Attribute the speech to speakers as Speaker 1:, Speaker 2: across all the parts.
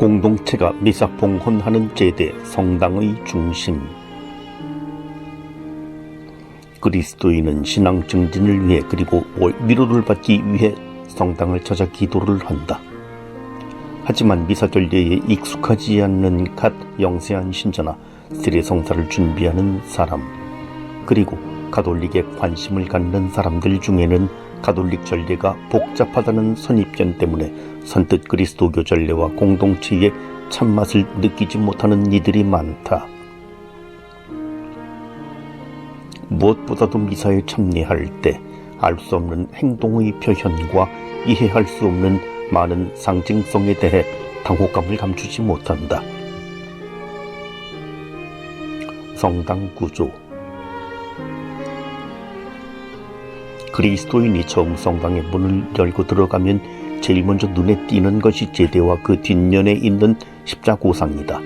Speaker 1: 공동체가 미사 봉헌하는 제대, 성당의 중심. 그리스도인은 신앙 증진을 위해 그리고 위로를 받기 위해 성당을 찾아 기도를 한다. 하지만 미사 전례에 익숙하지 않는 갓 영세한 신자나 세례성사를 준비하는 사람, 그리고 가톨릭에 관심을 갖는 사람들 중에는 가톨릭 전례가 복잡하다는 선입견 때문에 선뜻 그리스도교 전례와 공동체의 참맛을 느끼지 못하는 이들이 많다. 무엇보다도 미사에 참여할 때 알 수 없는 행동의 표현과 이해할 수 없는 많은 상징성에 대해 당혹감을 감추지 못한다. 성당 구조. 그리스도인이 처음 성당의 문을 열고 들어가면 제일 먼저 눈에 띄는 것이 제대와 그 뒷면에 있는 십자고상이다.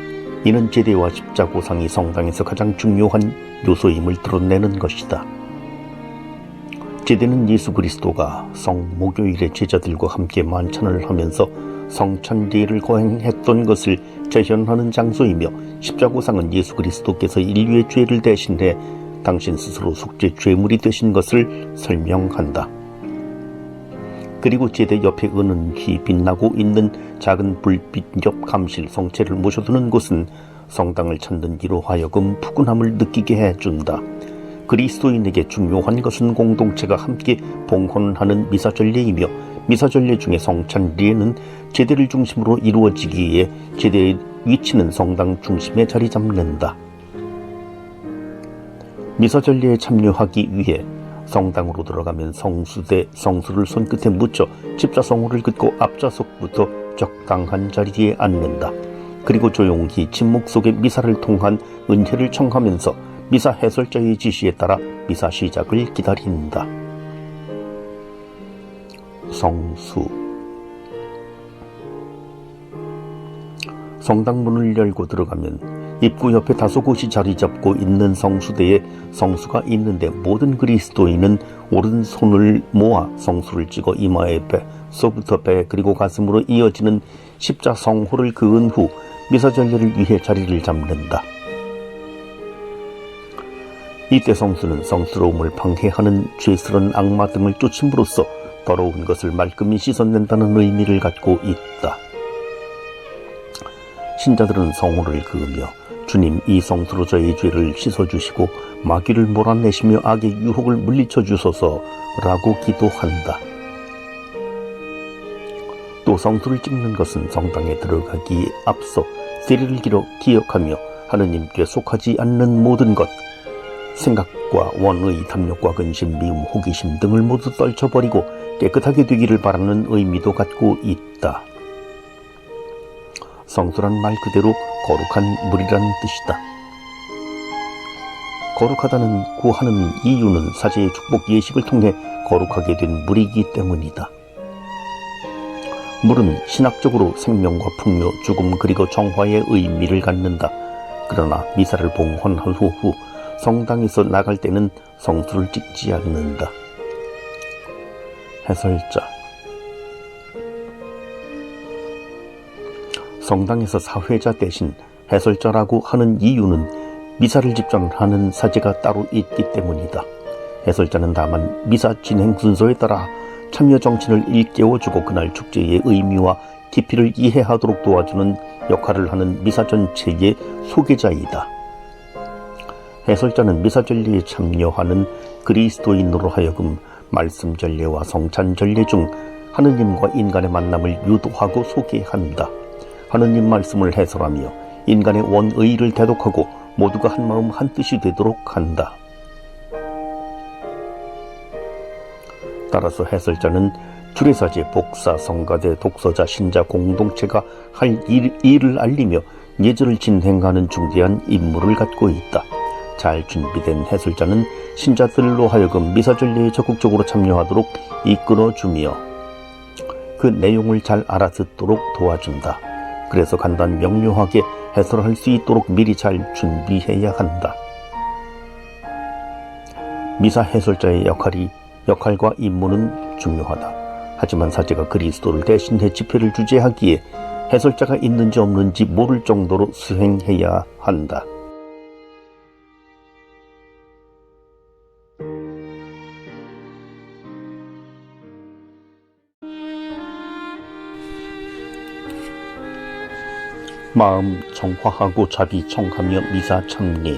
Speaker 1: 이는 제대와 십자고상이 성당에서 가장 중요한 요소임을 드러내는 것이다. 제대는 예수 그리스도가 성목요일에 제자들과 함께 만찬을 하면서 성찬례를 거행했던 것을 재현하는 장소이며, 십자고상은 예수 그리스도께서 인류의 죄를 대신해 당신 스스로 속죄 죄물이 되신 것을 설명한다. 그리고 제대 옆에 은은히 빛나고 있는 작은 불빛 옆 감실 성체를 모셔두는 곳은 성당을 찾는 이로 하여금 푸근함을 느끼게 해준다. 그리스도인에게 중요한 것은 공동체가 함께 봉헌하는 미사전례이며, 미사전례 중에 성찬례는 제대를 중심으로 이루어지기에 제대의 위치는 성당 중심에 자리 잡는다. 미사전례에 참여하기 위해 성당으로 들어가면 성수를 손끝에 묻혀 집자성호를 긋고 앞좌석부터 적당한 자리에 앉는다. 그리고 조용히 침묵 속에 미사를 통한 은혜를 청하면서 미사 해설자의 지시에 따라 미사 시작을 기다린다. 성수. 성당 문을 열고 들어가면 입구 옆에 다소 곳이 자리 잡고 있는 성수대에 성수가 있는데, 모든 그리스도인은 오른손을 모아 성수를 찍어 이마에 배, 소부터 배, 그리고 가슴으로 이어지는 십자성호를 그은 후 미사전례를 위해 자리를 잡는다. 이때 성수는 성스러움을 방해하는 죄스런 악마 등을 쫓음으로써 더러운 것을 말끔히 씻어낸다는 의미를 갖고 있다. 신자들은 성호를 그으며 주님, 이 성수로 저의 죄를 씻어주시고 마귀를 몰아내시며 악의 유혹을 물리쳐 주소서 라고 기도한다. 또 성수를 찍는 것은 성당에 들어가기에 앞서 세례를 기억하며 하느님께 속하지 않는 모든 것, 생각과 원의, 탐욕과 근심, 미움, 호기심 등을 모두 떨쳐버리고 깨끗하게 되기를 바라는 의미도 갖고 있다. 성수란 말 그대로 거룩한 물이라는 뜻이다. 거룩하다고 하는 이유는 사제의 축복 예식을 통해 거룩하게 된 물이기 때문이다. 물은 신학적으로 생명과 풍요, 죽음, 그리고 정화의 의미를 갖는다. 그러나 미사를 봉헌한 후 성당에서 나갈 때는 성수를 찍지 않는다. 해설자. 성당에서 사회자 대신 해설자라고 하는 이유는 미사를 집전하는 사제가 따로 있기 때문이다. 해설자는 다만 미사 진행 순서에 따라 참여 정신을 일깨워주고 그날 축제의 의미와 깊이를 이해하도록 도와주는 역할을 하는 미사 전체의 소개자이다. 해설자는 미사 전례에 참여하는 그리스도인으로 하여금 말씀 전례와 성찬 전례 중 하느님과 인간의 만남을 유도하고 소개한다. 하느님 말씀을 해설하며 인간의 원의를 대독하고 모두가 한마음 한뜻이 되도록 한다. 따라서 해설자는 주례사제, 복사, 성가대, 독서자, 신자 공동체가 할 일을 알리며 예절을 진행하는 중대한 임무를 갖고 있다. 잘 준비된 해설자는 신자들로 하여금 미사전례에 적극적으로 참여하도록 이끌어주며 그 내용을 잘 알아듣도록 도와준다. 그래서 간단 명료하게 해설할 수 있도록 미리 잘 준비해야 한다. 미사 해설자의 역할과 임무는 중요하다. 하지만 사제가 그리스도를 대신해 집회를 주재하기에 해설자가 있는지 없는지 모를 정도로 수행해야 한다. 마음 정화하고 자비 청하며 미사 참례.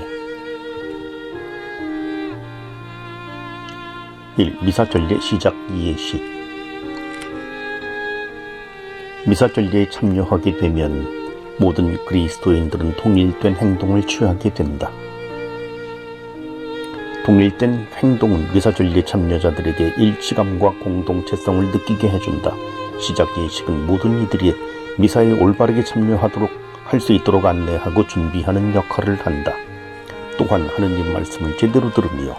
Speaker 1: 1. 미사전례 시작 예시. 미사전례에 참여하게 되면 모든 그리스도인들은 통일된 행동을 취하게 된다. 통일된 행동은 미사전례 참여자들에게 일치감과 공동체성을 느끼게 해준다. 시작 예식은 모든 이들이 미사에 올바르게 참여하도록 할 수 있도록 안내하고 준비하는 역할을 한다. 또한 하느님 말씀을 제대로 들으며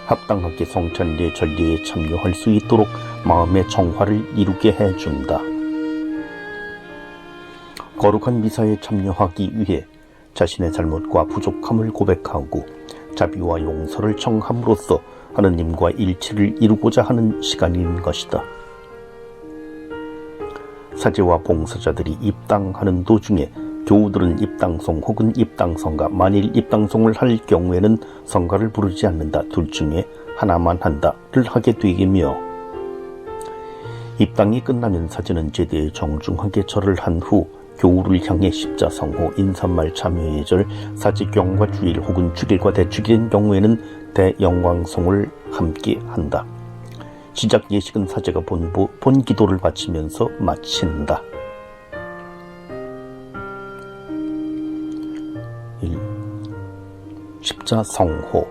Speaker 1: 합당하게 성찬례 전례에 참여할 수 있도록 마음의 정화를 이루게 해준다. 거룩한 미사에 참여하기 위해 자신의 잘못과 부족함을 고백하고 자비와 용서를 청함으로써 하느님과 일치를 이루고자 하는 시간인 것이다. 사제와 봉사자들이 입당하는 도중에 교우들은 입당송 혹은 입당성가, 만일 입당송을 할 경우에는 성가를 부르지 않는다. 둘 중에 하나만 한다를 하게 되며, 입당이 끝나면 사제는 제대에 정중하게 절을 한 후 교우를 향해 십자성호, 인사말, 참회예절, 사제경과 주일 혹은 주일과 대축일인 경우에는 대영광송을 함께 한다. 시작 예식은 사제가 본 기도를 바치면서 마친다. 1. 십자성호.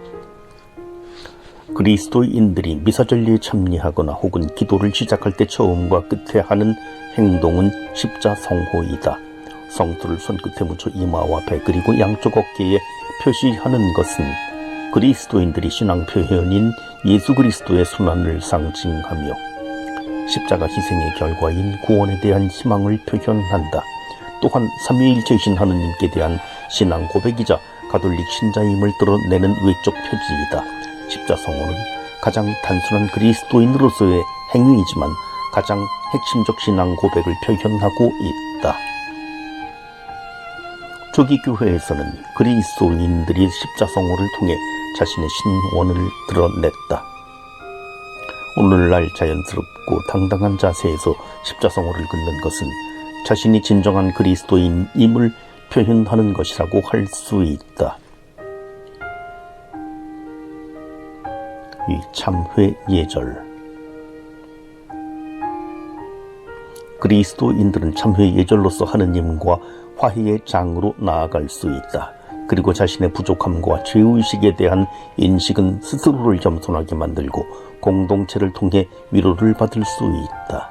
Speaker 1: 그리스도인들이 미사전례에 참여하거나 혹은 기도를 시작할 때 처음과 끝에 하는 행동은 십자성호이다. 성토를 손끝에 묻혀 이마와 배 그리고 양쪽 어깨에 표시하는 것은 그리스도인들이 신앙 표현인 예수 그리스도의 순환을 상징하며 십자가 희생의 결과인 구원에 대한 희망을 표현한다. 또한 삼위일체이신 하느님께 대한 신앙 고백이자 가톨릭 신자임을 드러내는 외적 표지이다. 십자성호는 가장 단순한 그리스도인으로서의 행위이지만 가장 핵심적 신앙 고백을 표현하고 있다. 초기 교회에서는 그리스도인들이 십자성호를 통해 자신의 신원을 드러냈다. 오늘날 자연스럽고 당당한 자세에서 십자성호를 긋는 것은 자신이 진정한 그리스도인임을 표현하는 것이라고 할 수 있다. 이 참회 예절. 그리스도인들은 참회 예절로서 하느님과 화해의 장으로 나아갈 수 있다. 그리고 자신의 부족함과 죄의식에 대한 인식은 스스로를 겸손하게 만들고 공동체를 통해 위로를 받을 수 있다.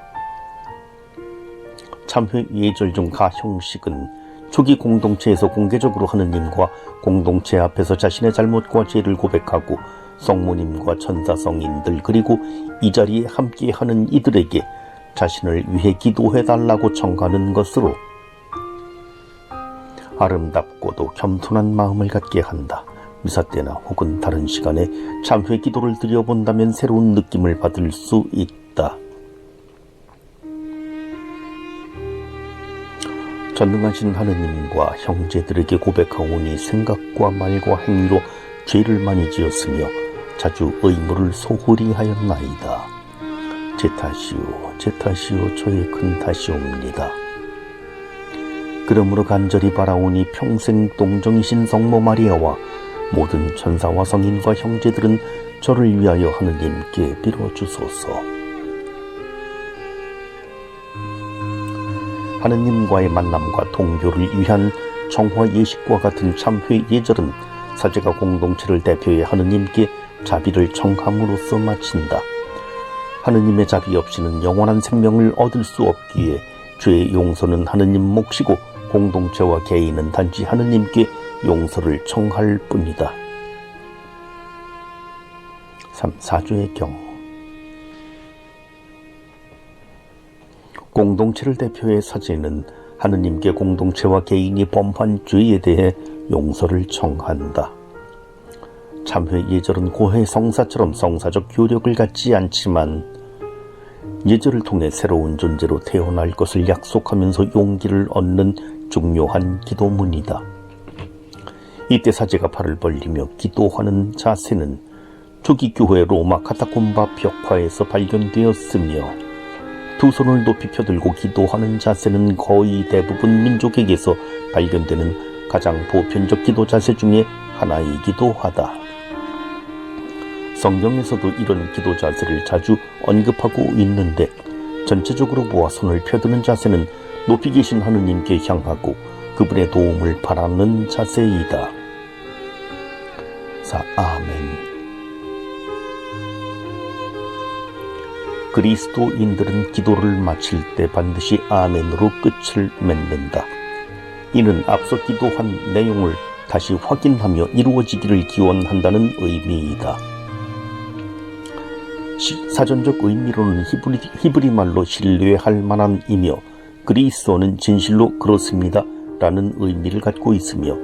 Speaker 1: 참회 예절 중 가형식은 초기 공동체에서 공개적으로 하느님과 공동체 앞에서 자신의 잘못과 죄를 고백하고 성모님과 천사 성인들 그리고 이 자리에 함께하는 이들에게 자신을 위해 기도해달라고 청하는 것으로 아름답고도 겸손한 마음을 갖게 한다. 미사 때나 혹은 다른 시간에 참회 기도를 드려본다면 새로운 느낌을 받을 수 있다. 전능하신 하느님과 형제들에게 고백하오니 생각과 말과 행위로 죄를 많이 지었으며 자주 의무를 소홀히 하였나이다. 제 탓이요 저의 큰 탓이옵니다. 그러므로 간절히 바라오니 평생 동정이신 성모 마리아와 모든 천사와 성인과 형제들은 저를 위하여 하느님께 빌어주소서. 하느님과의 만남과 동교를 위한 정화 예식과 같은 참회 예절은 사제가 공동체를 대표해 하느님께 자비를 청함으로써 마친다. 하느님의 자비 없이는 영원한 생명을 얻을 수 없기에 죄의 용서는 하느님 몫이고 공동체와 개인은 단지 하느님께 용서를 청할 뿐이다. 3. 사죄의 경. 공동체를 대표해 사제는 하느님께 공동체와 개인이 범한 죄에 대해 용서를 청한다. 참회 예절은 고해 성사처럼 성사적 효력을 갖지 않지만 예절을 통해 새로운 존재로 태어날 것을 약속하면서 용기를 얻는 중요한 기도문이다. 이때 사제가 팔을 벌리며 기도하는 자세는 초기 교회 로마 카타콤바 벽화에서 발견되었으며, 두 손을 높이 펴들고 기도하는 자세는 거의 대부분 민족에게서 발견되는 가장 보편적 기도 자세 중에 하나이기도 하다. 성경에서도 이런 기도 자세를 자주 언급하고 있는데, 전체적으로 보아 손을 펴드는 자세는 높이 계신 하느님께 향하고 그분의 도움을 바라는 자세이다. 아멘. 그리스도인들은 기도를 마칠 때 반드시 아멘으로 끝을 맺는다. 이는 앞서 기도한 내용을 다시 확인하며 이루어지기를 기원한다는 의미이다. 사전적 의미로는 히브리 말로 신뢰할 만한 이며 그리스어는 진실로 그렇습니다 라는 의미를 갖고 있으며,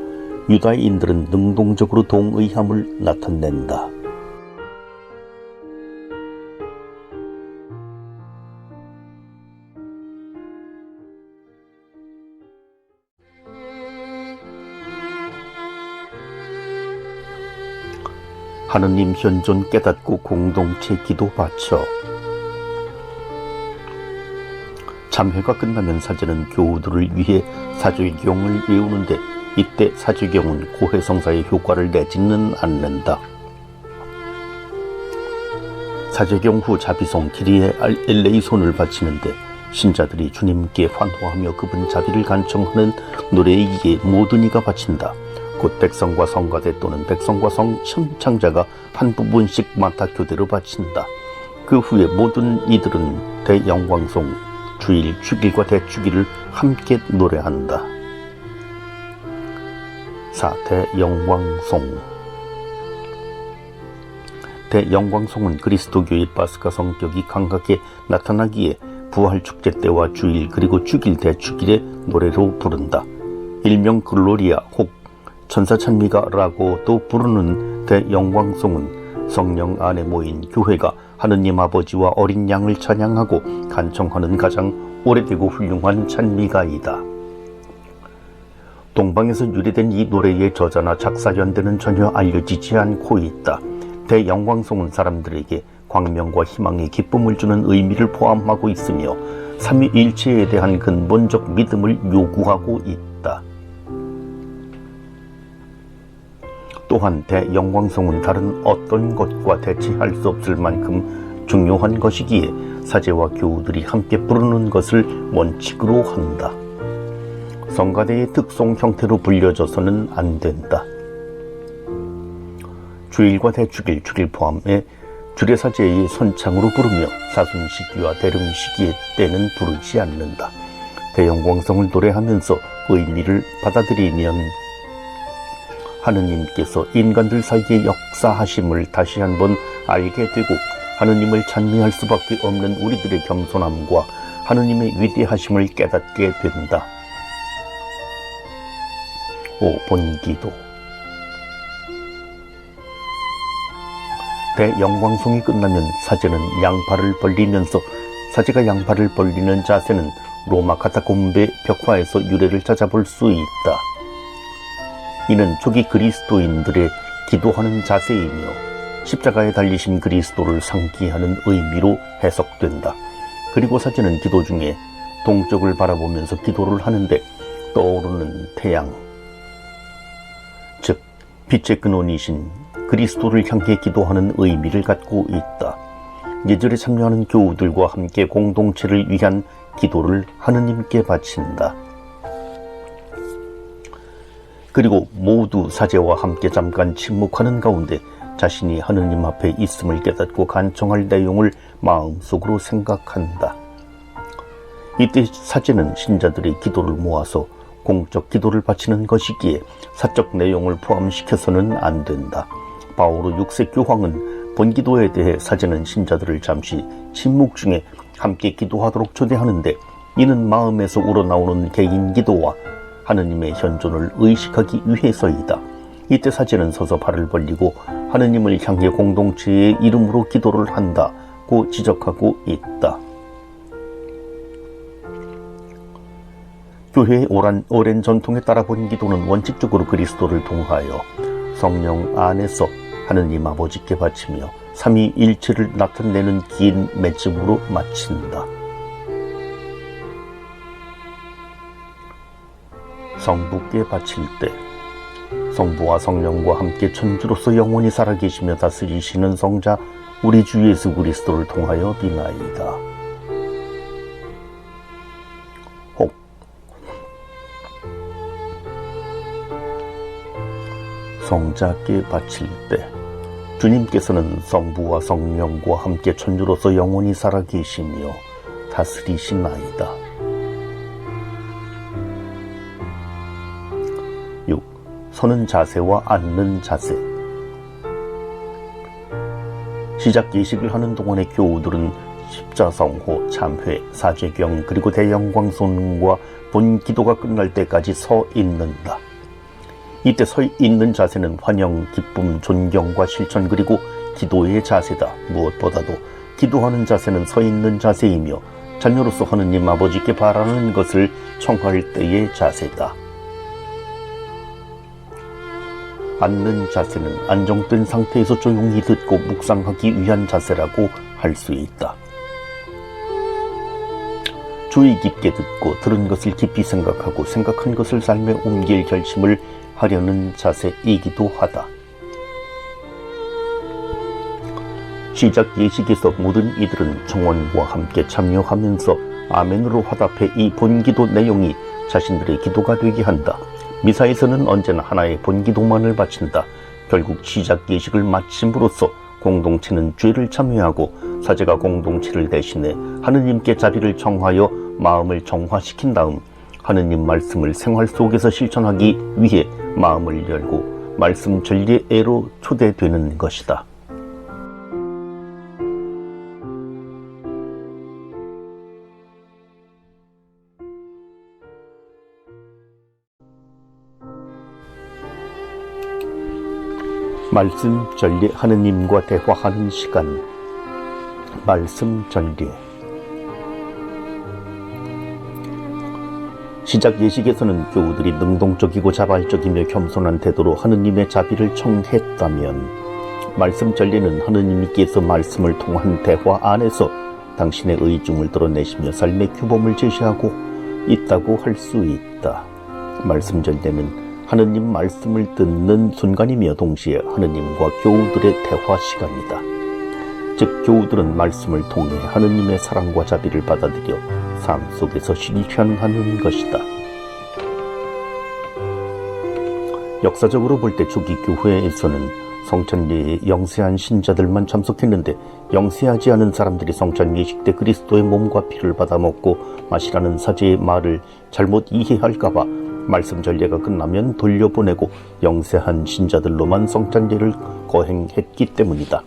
Speaker 1: 유다인들은 능동적으로 동의함을 나타낸다. 하느님 현존 깨닫고 공동체 기도 바쳐. 참회가 끝나면 사제는 교우들을 위해 사죄경을 외우는데, 이때 사죄경은 고해성사의 효과를 내지는 않는다. 사죄경 후 자비송 기리에 엘레이손을 바치는데, 신자들이 주님께 환호하며 그분 자비를 간청하는 노래이기에 모든 이가 바친다. 곧 백성과 성가대 또는 백성과 성 청창자가 한 부분씩 맡아 교대로 바친다. 그 후에 모든 이들은 대영광송, 주일, 축일과 대축일을 함께 노래한다. 대영광송. 대영광송은 그리스도교의 파스카 성격이 강하게 나타나기에 부활축제 때와 주일 그리고 축일, 대축일의 노래로 부른다. 일명 글로리아 혹 천사찬미가라고도 부르는 대영광송은 성령 안에 모인 교회가 하느님 아버지와 어린 양을 찬양하고 간청하는 가장 오래되고 훌륭한 찬미가이다. 동방에서 유래된 이 노래의 저자나 작사 연대는 전혀 알려지지 않고 있다. 대영광송은 사람들에게 광명과 희망의 기쁨을 주는 의미를 포함하고 있으며 삼위일체에 대한 근본적 믿음을 요구하고 있다. 또한 대영광송은 다른 어떤 것과 대체할 수 없을 만큼 중요한 것이기에 사제와 교우들이 함께 부르는 것을 원칙으로 한다. 성가대의 특송 형태로 불려져서는 안 된다. 주일과 대축일, 축일 포함해 주례사제의 선창으로 부르며 사순시기와 대름시기의 때는 부르지 않는다. 대영광송을 노래하면서 의미를 받아들이면 하느님께서 인간들 사이의 역사하심을 다시 한번 알게 되고 하느님을 찬미할 수밖에 없는 우리들의 겸손함과 하느님의 위대하심을 깨닫게 된다. 본기도. 대영광송이 끝나면 사제는 양팔을 벌리면서, 사제가 양팔을 벌리는 자세는 로마 카타콤베 벽화에서 유래를 찾아볼 수 있다. 이는 초기 그리스도인들의 기도하는 자세이며 십자가에 달리신 그리스도를 상기하는 의미로 해석된다. 그리고 사제는 기도 중에 동쪽을 바라보면서 기도를 하는데 떠오르는 태양, 즉 빛의 근원이신 그리스도를 향해 기도하는 의미를 갖고 있다. 예절에 참여하는 교우들과 함께 공동체를 위한 기도를 하느님께 바친다. 그리고 모두 사제와 함께 잠깐 침묵하는 가운데 자신이 하느님 앞에 있음을 깨닫고 간청할 내용을 마음속으로 생각한다. 이때 사제는 신자들의 기도를 모아서 공적 기도를 바치는 것이기에 사적 내용을 포함시켜서는 안 된다. 바오로 6세 교황은 본기도에 대해 사제는 신자들을 잠시 침묵 중에 함께 기도하도록 초대하는데, 이는 마음에서 우러나오는 개인 기도와 하느님의 현존을 의식하기 위해서이다. 이때 사제는 서서 팔을 벌리고 하느님을 향해 공동체의 이름으로 기도를 한다고 지적하고 있다. 교회의 오랜 전통에 따라 본기도는 원칙적으로 그리스도를 통하여 성령 안에서 하느님 아버지께 바치며 삼위일체를 나타내는 긴 맺음으로 마친다. 성부께 바칠 때 성부와 성령과 함께 천주로서 영원히 살아계시며 다스리시는 성자 우리 주 예수 그리스도를 통하여 비나이다. 혹 성자께 바칠 때 주님께서는 성부와 성령과 함께 천주로서 영원히 살아계시며 다스리시나이다. 6. 서는 자세와 앉는 자세. 시작 예식을 하는 동안의 교우들은 십자성호, 참회, 사죄경 그리고 대영광손과 본기도가 끝날 때까지 서 있는다. 이때 서 있는 자세는 환영, 기쁨, 존경과 실천 그리고 기도의 자세다. 무엇보다도 기도하는 자세는 서 있는 자세이며 자녀로서 하느님 아버지께 바라는 것을 청할 때의 자세다. 앉는 자세는 안정된 상태에서 조용히 듣고 묵상하기 위한 자세라고 할 수 있다. 주의 깊게 듣고 들은 것을 깊이 생각하고 생각한 것을 삶에 옮길 결심을 하려는 자세이기도 하다. 시작 예식에서 모든 이들은 청원과 함께 참여하면서 아멘으로 화답해 이 본기도 내용이 자신들의 기도가 되게 한다. 미사에서는 언제나 하나의 본기도만을 바친다. 결국 시작 예식을 마침으로써 공동체는 죄를 참회하고 사제가 공동체를 대신해 하느님께 자비를 청하여 마음을 정화시킨 다음 하느님 말씀을 생활 속에서 실천하기 위해 마음을 열고 말씀 전례회로 초대되는 것이다. 말씀 전례, 하느님과 대화하는 시간. 말씀 전례. 시작 예식에서는 교우들이 능동적이고 자발적이며 겸손한 태도로 하느님의 자비를 청했다면, 말씀 전례는 하느님께서 말씀을 통한 대화 안에서 당신의 의중을 드러내시며 삶의 규범을 제시하고 있다고 할 수 있다. 말씀 전례는 하느님 말씀을 듣는 순간이며 동시에 하느님과 교우들의 대화 시간이다. 즉 교우들은 말씀을 통해 하느님의 사랑과 자비를 받아들여 삶 속에서 실현하는 것이다. 역사적으로 볼 때 초기 교회에서는 성찬예에 영세한 신자들만 참석했는데 영세하지 않은 사람들이 성찬 예식 때 그리스도의 몸과 피를 받아먹고 마시라는 사제의 말을 잘못 이해할까봐 말씀 전례가 끝나면 돌려보내고 영세한 신자들로만 성찬예를 거행했기 때문이다.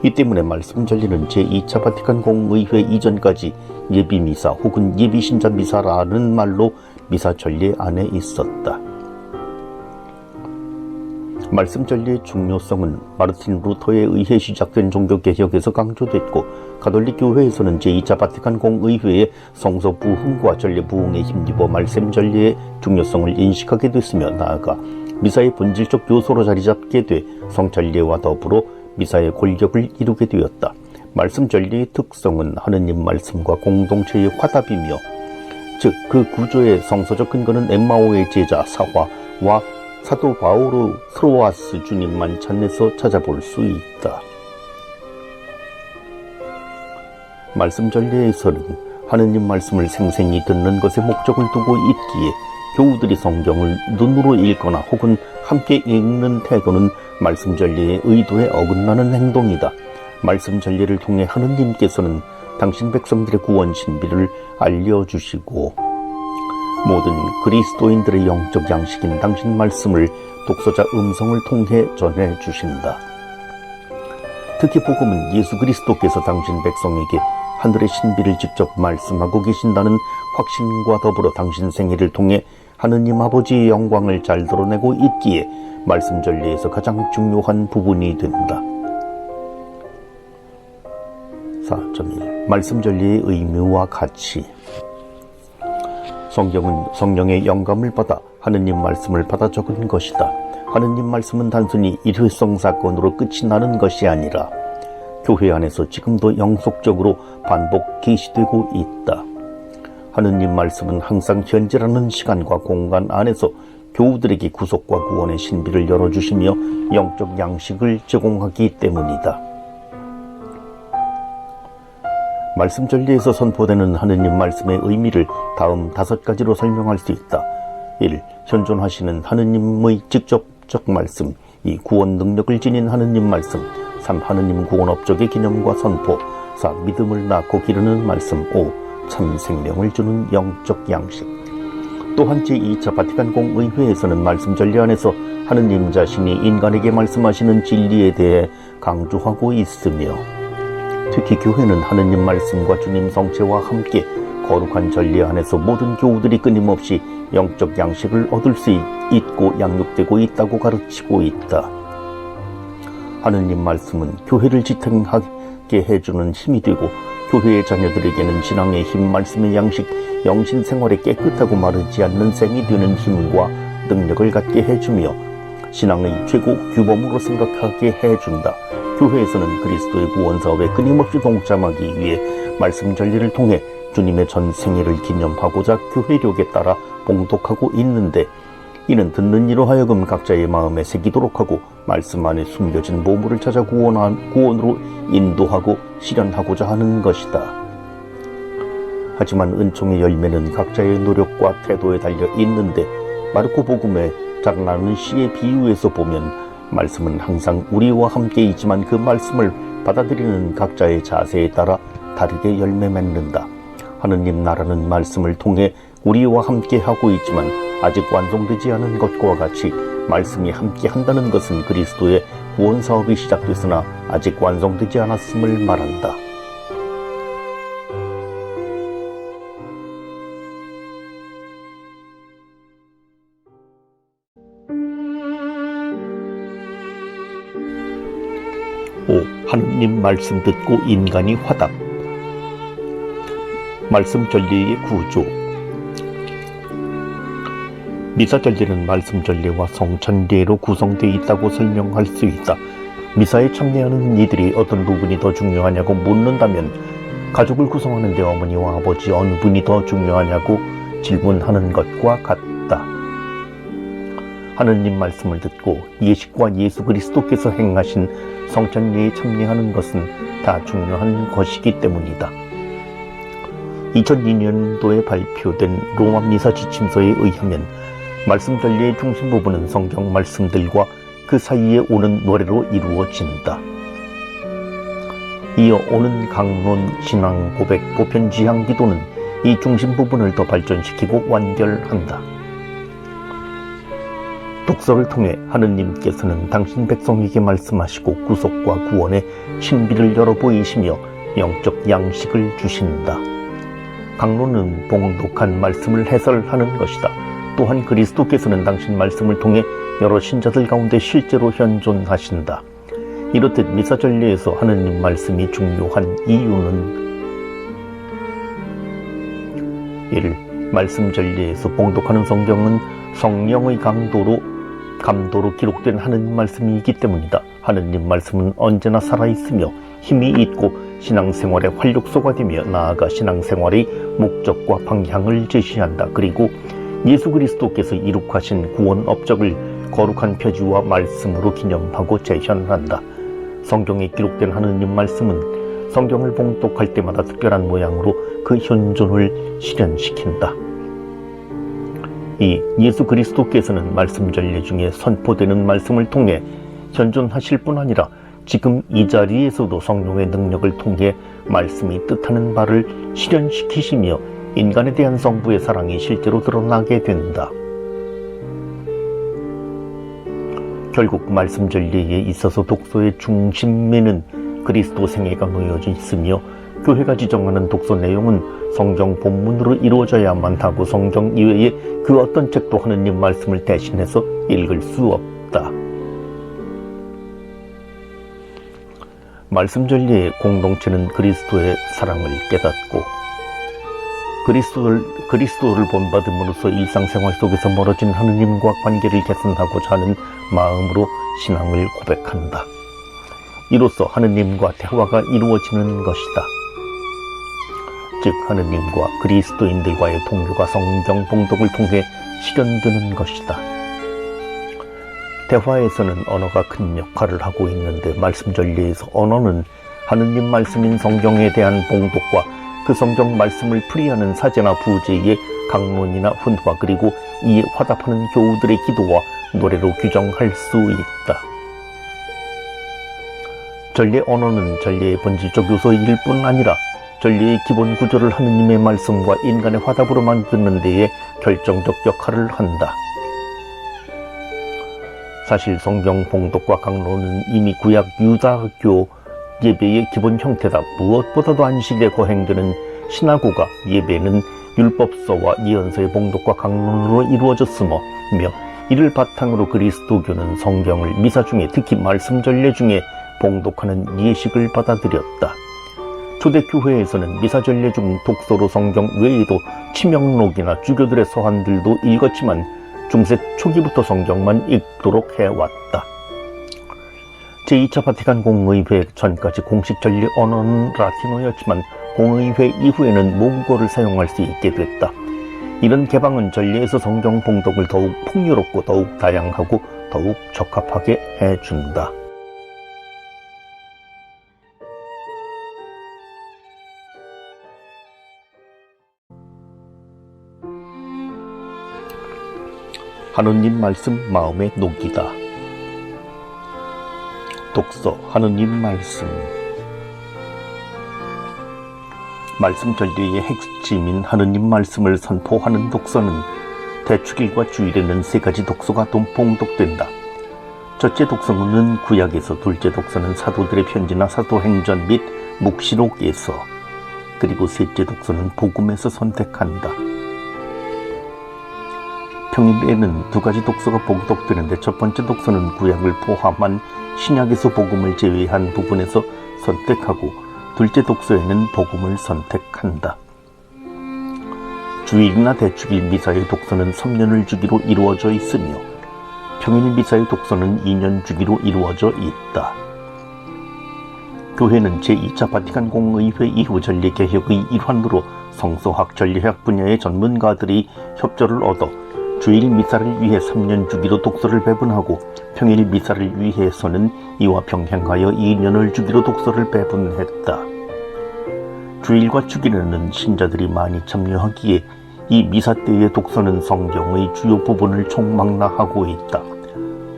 Speaker 1: 이 때문에 말씀 전례는 제2차 바티칸 공의회 이전까지 예비미사 혹은 예비신자 미사라는 말로 미사 전례 안에 있었다. 말씀 전례의 중요성은 마르틴 루터에 의해 시작된 종교개혁에서 강조됐고 가톨릭 교회에서는 제2차 바티칸 공의회의 성서 부흥과 전례 부흥에 힘입어 말씀 전례의 중요성을 인식하게 됐으며 나아가 미사의 본질적 요소로 자리잡게 돼 성찬례와 더불어 미사의 권력을 이루게 되었다. 말씀 전례의 특성은 하느님 말씀과 공동체의 화답이며 즉 그 구조의 성서적 근거는 엠마오의 제자 사화와 사도 바오로 스로아스 주님 만찬에서 찾아볼 수 있다. 말씀 전례에서는 하느님 말씀을 생생히 듣는 것에 목적을 두고 있기에 교우들이 성경을 눈으로 읽거나 혹은 함께 읽는 태도는 말씀 전례의 의도에 어긋나는 행동이다. 말씀 전례를 통해 하느님께서는 당신 백성들의 구원 신비를 알려주시고 모든 그리스도인들의 영적 양식인 당신 말씀을 독서자 음성을 통해 전해주신다. 특히 복음은 예수 그리스도께서 당신 백성에게 하늘의 신비를 직접 말씀하고 계신다는 확신과 더불어 당신 생애를 통해 하느님 아버지의 영광을 잘 드러내고 있기에 말씀 전례에서 가장 중요한 부분이 된다. 4.1 말씀 전례의 의무와 가치. 성경은 성령의 영감을 받아 하느님 말씀을 받아 적은 것이다. 하느님 말씀은 단순히 일회성 사건으로 끝이 나는 것이 아니라 교회 안에서 지금도 영속적으로 반복 계시되고 있다. 하느님 말씀은 항상 현재라는 시간과 공간 안에서 교우들에게 구속과 구원의 신비를 열어주시며 영적 양식을 제공하기 때문이다. 말씀 전리에서 선포되는 하느님 말씀의 의미를 다음 5가지로 설명할 수 있다. 1. 현존하시는 하느님의 직접적 말씀. 2. 구원 능력을 지닌 하느님 말씀. 3. 하느님 구원 업적의 기념과 선포. 4. 믿음을 낳고 기르는 말씀. 5. 참 생명을 주는 영적 양식. 또한 제2차 바티칸 공의회에서는 말씀 전리 안에서 하느님 자신이 인간에게 말씀하시는 진리에 대해 강조하고 있으며, 특히 교회는 하느님 말씀과 주님 성체와 함께 거룩한 전리 안에서 모든 교우들이 끊임없이 영적 양식을 얻을 수 있고 양육되고 있다고 가르치고 있다. 하느님 말씀은 교회를 지탱하게 해주는 힘이 되고, 교회의 자녀들에게는 신앙의 힘, 말씀의 양식, 영신 생활에 깨끗하고 마르지 않는 샘이 되는 힘과 능력을 갖게 해주며 신앙의 최고 규범으로 생각하게 해준다. 교회에서는 그리스도의 구원 사업에 끊임없이 동참하기 위해 말씀 전리를 통해 주님의 전 생애를 기념하고자 교회력에 따라 봉독하고 있는데, 이는 듣는 이로 하여금 각자의 마음에 새기도록 하고 말씀 안에 숨겨진 보물을 찾아 구원으로 인도하고 실현하고자 하는 것이다. 하지만 은총의 열매는 각자의 노력과 태도에 달려 있는데, 마르코 복음의 자라나는 씨의 비유에서 보면 말씀은 항상 우리와 함께 있지만 그 말씀을 받아들이는 각자의 자세에 따라 다르게 열매 맺는다. 하느님 나라는 말씀을 통해 우리와 함께 하고 있지만 아직 완성되지 않은 것과 같이 말씀이 함께 한다는 것은 그리스도의 구원 사업이 시작됐으나 아직 완성되지 않았음을 말한다. 하느님 말씀 듣고 인간이 화답. 말씀 전리의 구조. 미사 전리는 말씀 전리와 성찬례로 구성되어 있다고 설명할 수 있다. 미사에 참여하는 이들이 어떤 부분이 더 중요하냐고 묻는다면 가족을 구성하는 데 어머니와 아버지 어느 분이 더 중요하냐고 질문하는 것과 같다. 하느님 말씀을 듣고 예식과 예수 그리스도께서 행하신 성찬례에 참여하는 것은 다 중요한 것이기 때문이다. 2002년도에 발표된 로마 미사 지침서에 의하면 말씀 전리의 중심 부분은 성경 말씀들과 그 사이에 오는 노래로 이루어진다. 이어 오는 강론, 신앙, 고백, 보편, 지향, 기도는 이 중심 부분을 더 발전시키고 완결한다. 독서를 통해 하느님께서는 당신 백성에게 말씀하시고 구속과 구원의 신비를 열어 보이시며 영적 양식을 주신다. 강론은 봉독한 말씀을 해설하는 것이다. 또한 그리스도께서는 당신 말씀을 통해 여러 신자들 가운데 실제로 현존하신다. 이렇듯 미사 전리에서 하느님 말씀이 중요한 이유는 1. 말씀 전리에서 봉독하는 성경은 성령의 감도로 기록된 하느님 말씀이기 때문이다. 하느님 말씀은 언제나 살아있으며 힘이 있고 신앙생활의 활력소가 되며 나아가 신앙생활의 목적과 방향을 제시한다. 그리고 예수 그리스도께서 이룩하신 구원 업적을 거룩한 표지와 말씀으로 기념하고 재현한다. 성경에 기록된 하느님 말씀은 성경을 봉독할 때마다 특별한 모양으로 그 현존을 실현시킨다. 2. 예수 그리스도께서는 말씀 전례 중에 선포되는 말씀을 통해 현존하실 뿐 아니라 지금 이 자리에서도 성령의 능력을 통해 말씀이 뜻하는 바를 실현시키시며 인간에 대한 성부의 사랑이 실제로 드러나게 된다. 결국 말씀 전례에 있어서 독서의 중심에는 그리스도 생애가 놓여져 있으며 교회가 지정하는 독서 내용은 성경 본문으로 이루어져야만 하고 성경 이외에 그 어떤 책도 하느님 말씀을 대신해서 읽을 수 없다. 말씀 전리의 공동체는 그리스도의 사랑을 깨닫고 그리스도를 본받음으로써 일상생활 속에서 멀어진 하느님과 관계를 개선하고자 하는 마음으로 신앙을 고백한다. 이로써 하느님과 대화가 이루어지는 것이다. 즉 하느님과 그리스도인들과의 통교가 성경 봉독을 통해 실현되는 것이다. 대화에서는 언어가 큰 역할을 하고 있는데 말씀 전리에서 언어는 하느님 말씀인 성경에 대한 봉독과 그 성경 말씀을 풀이하는 사제나 부제의 강론이나 훈화 그리고 이에 화답하는 교우들의 기도와 노래로 규정할 수 있다. 전례 언어는 전례의 본질적 요소일 뿐 아니라 전례의 기본 구조를 하느님의 말씀과 인간의 화답으로 만드는 데에 결정적 역할을 한다. 사실 성경 봉독과 강론은 이미 구약 유다교 예배의 기본 형태다. 무엇보다도 안식일에 거행되는 시나고가 예배는 율법서와 예언서의 봉독과 강론으로 이루어졌으며 이를 바탕으로 그리스도교는 성경을 미사 중에 특히 말씀 전례 중에 봉독하는 예식을 받아들였다. 초대교회에서는 미사 전례 중 독서로 성경 외에도 치명록이나 주교들의 서한들도 읽었지만 중세 초기부터 성경만 읽도록 해왔다. 제2차 바티칸 공의회 전까지 공식 전례 언어는 라틴어였지만 공의회 이후에는 모국어를 사용할 수 있게 됐다. 이런 개방은 전례에서 성경 봉독을 더욱 풍요롭고 더욱 다양하고 더욱 적합하게 해준다. 하느님 말씀 마음에 녹이다. 독서 하느님 말씀. 말씀 전리의 핵심인 하느님 말씀을 선포하는 독서는 대축일과 주일에는 세 가지 독서가 봉독된다. 첫째 독서는 구약에서, 둘째 독서는 사도들의 편지나 사도행전 및 묵시록에서, 그리고 셋째 독서는 복음에서 선택한다. 평일에는 두 가지 독서가 봉독되는데 첫 번째 독서는 구약을 포함한 신약에서 복음을 제외한 부분에서 선택하고 둘째 독서에는 복음을 선택한다. 주일이나 대축일 미사의 독서는 3년을 주기로 이루어져 있으며 평일 미사의 독서는 2년 주기로 이루어져 있다. 교회는 제2차 바티칸 공의회 이후 전례개혁의 일환으로 성서학, 전례학 분야의 전문가들이 협조를 얻어 주일 미사를 위해 3년 주기로 독서를 배분하고 평일 미사를 위해서는 이와 병행하여 2년을 주기로 독서를 배분했다. 주일과 주일에는 신자들이 많이 참여하기에 이 미사 때의 독서는 성경의 주요 부분을 총망라하고 있다.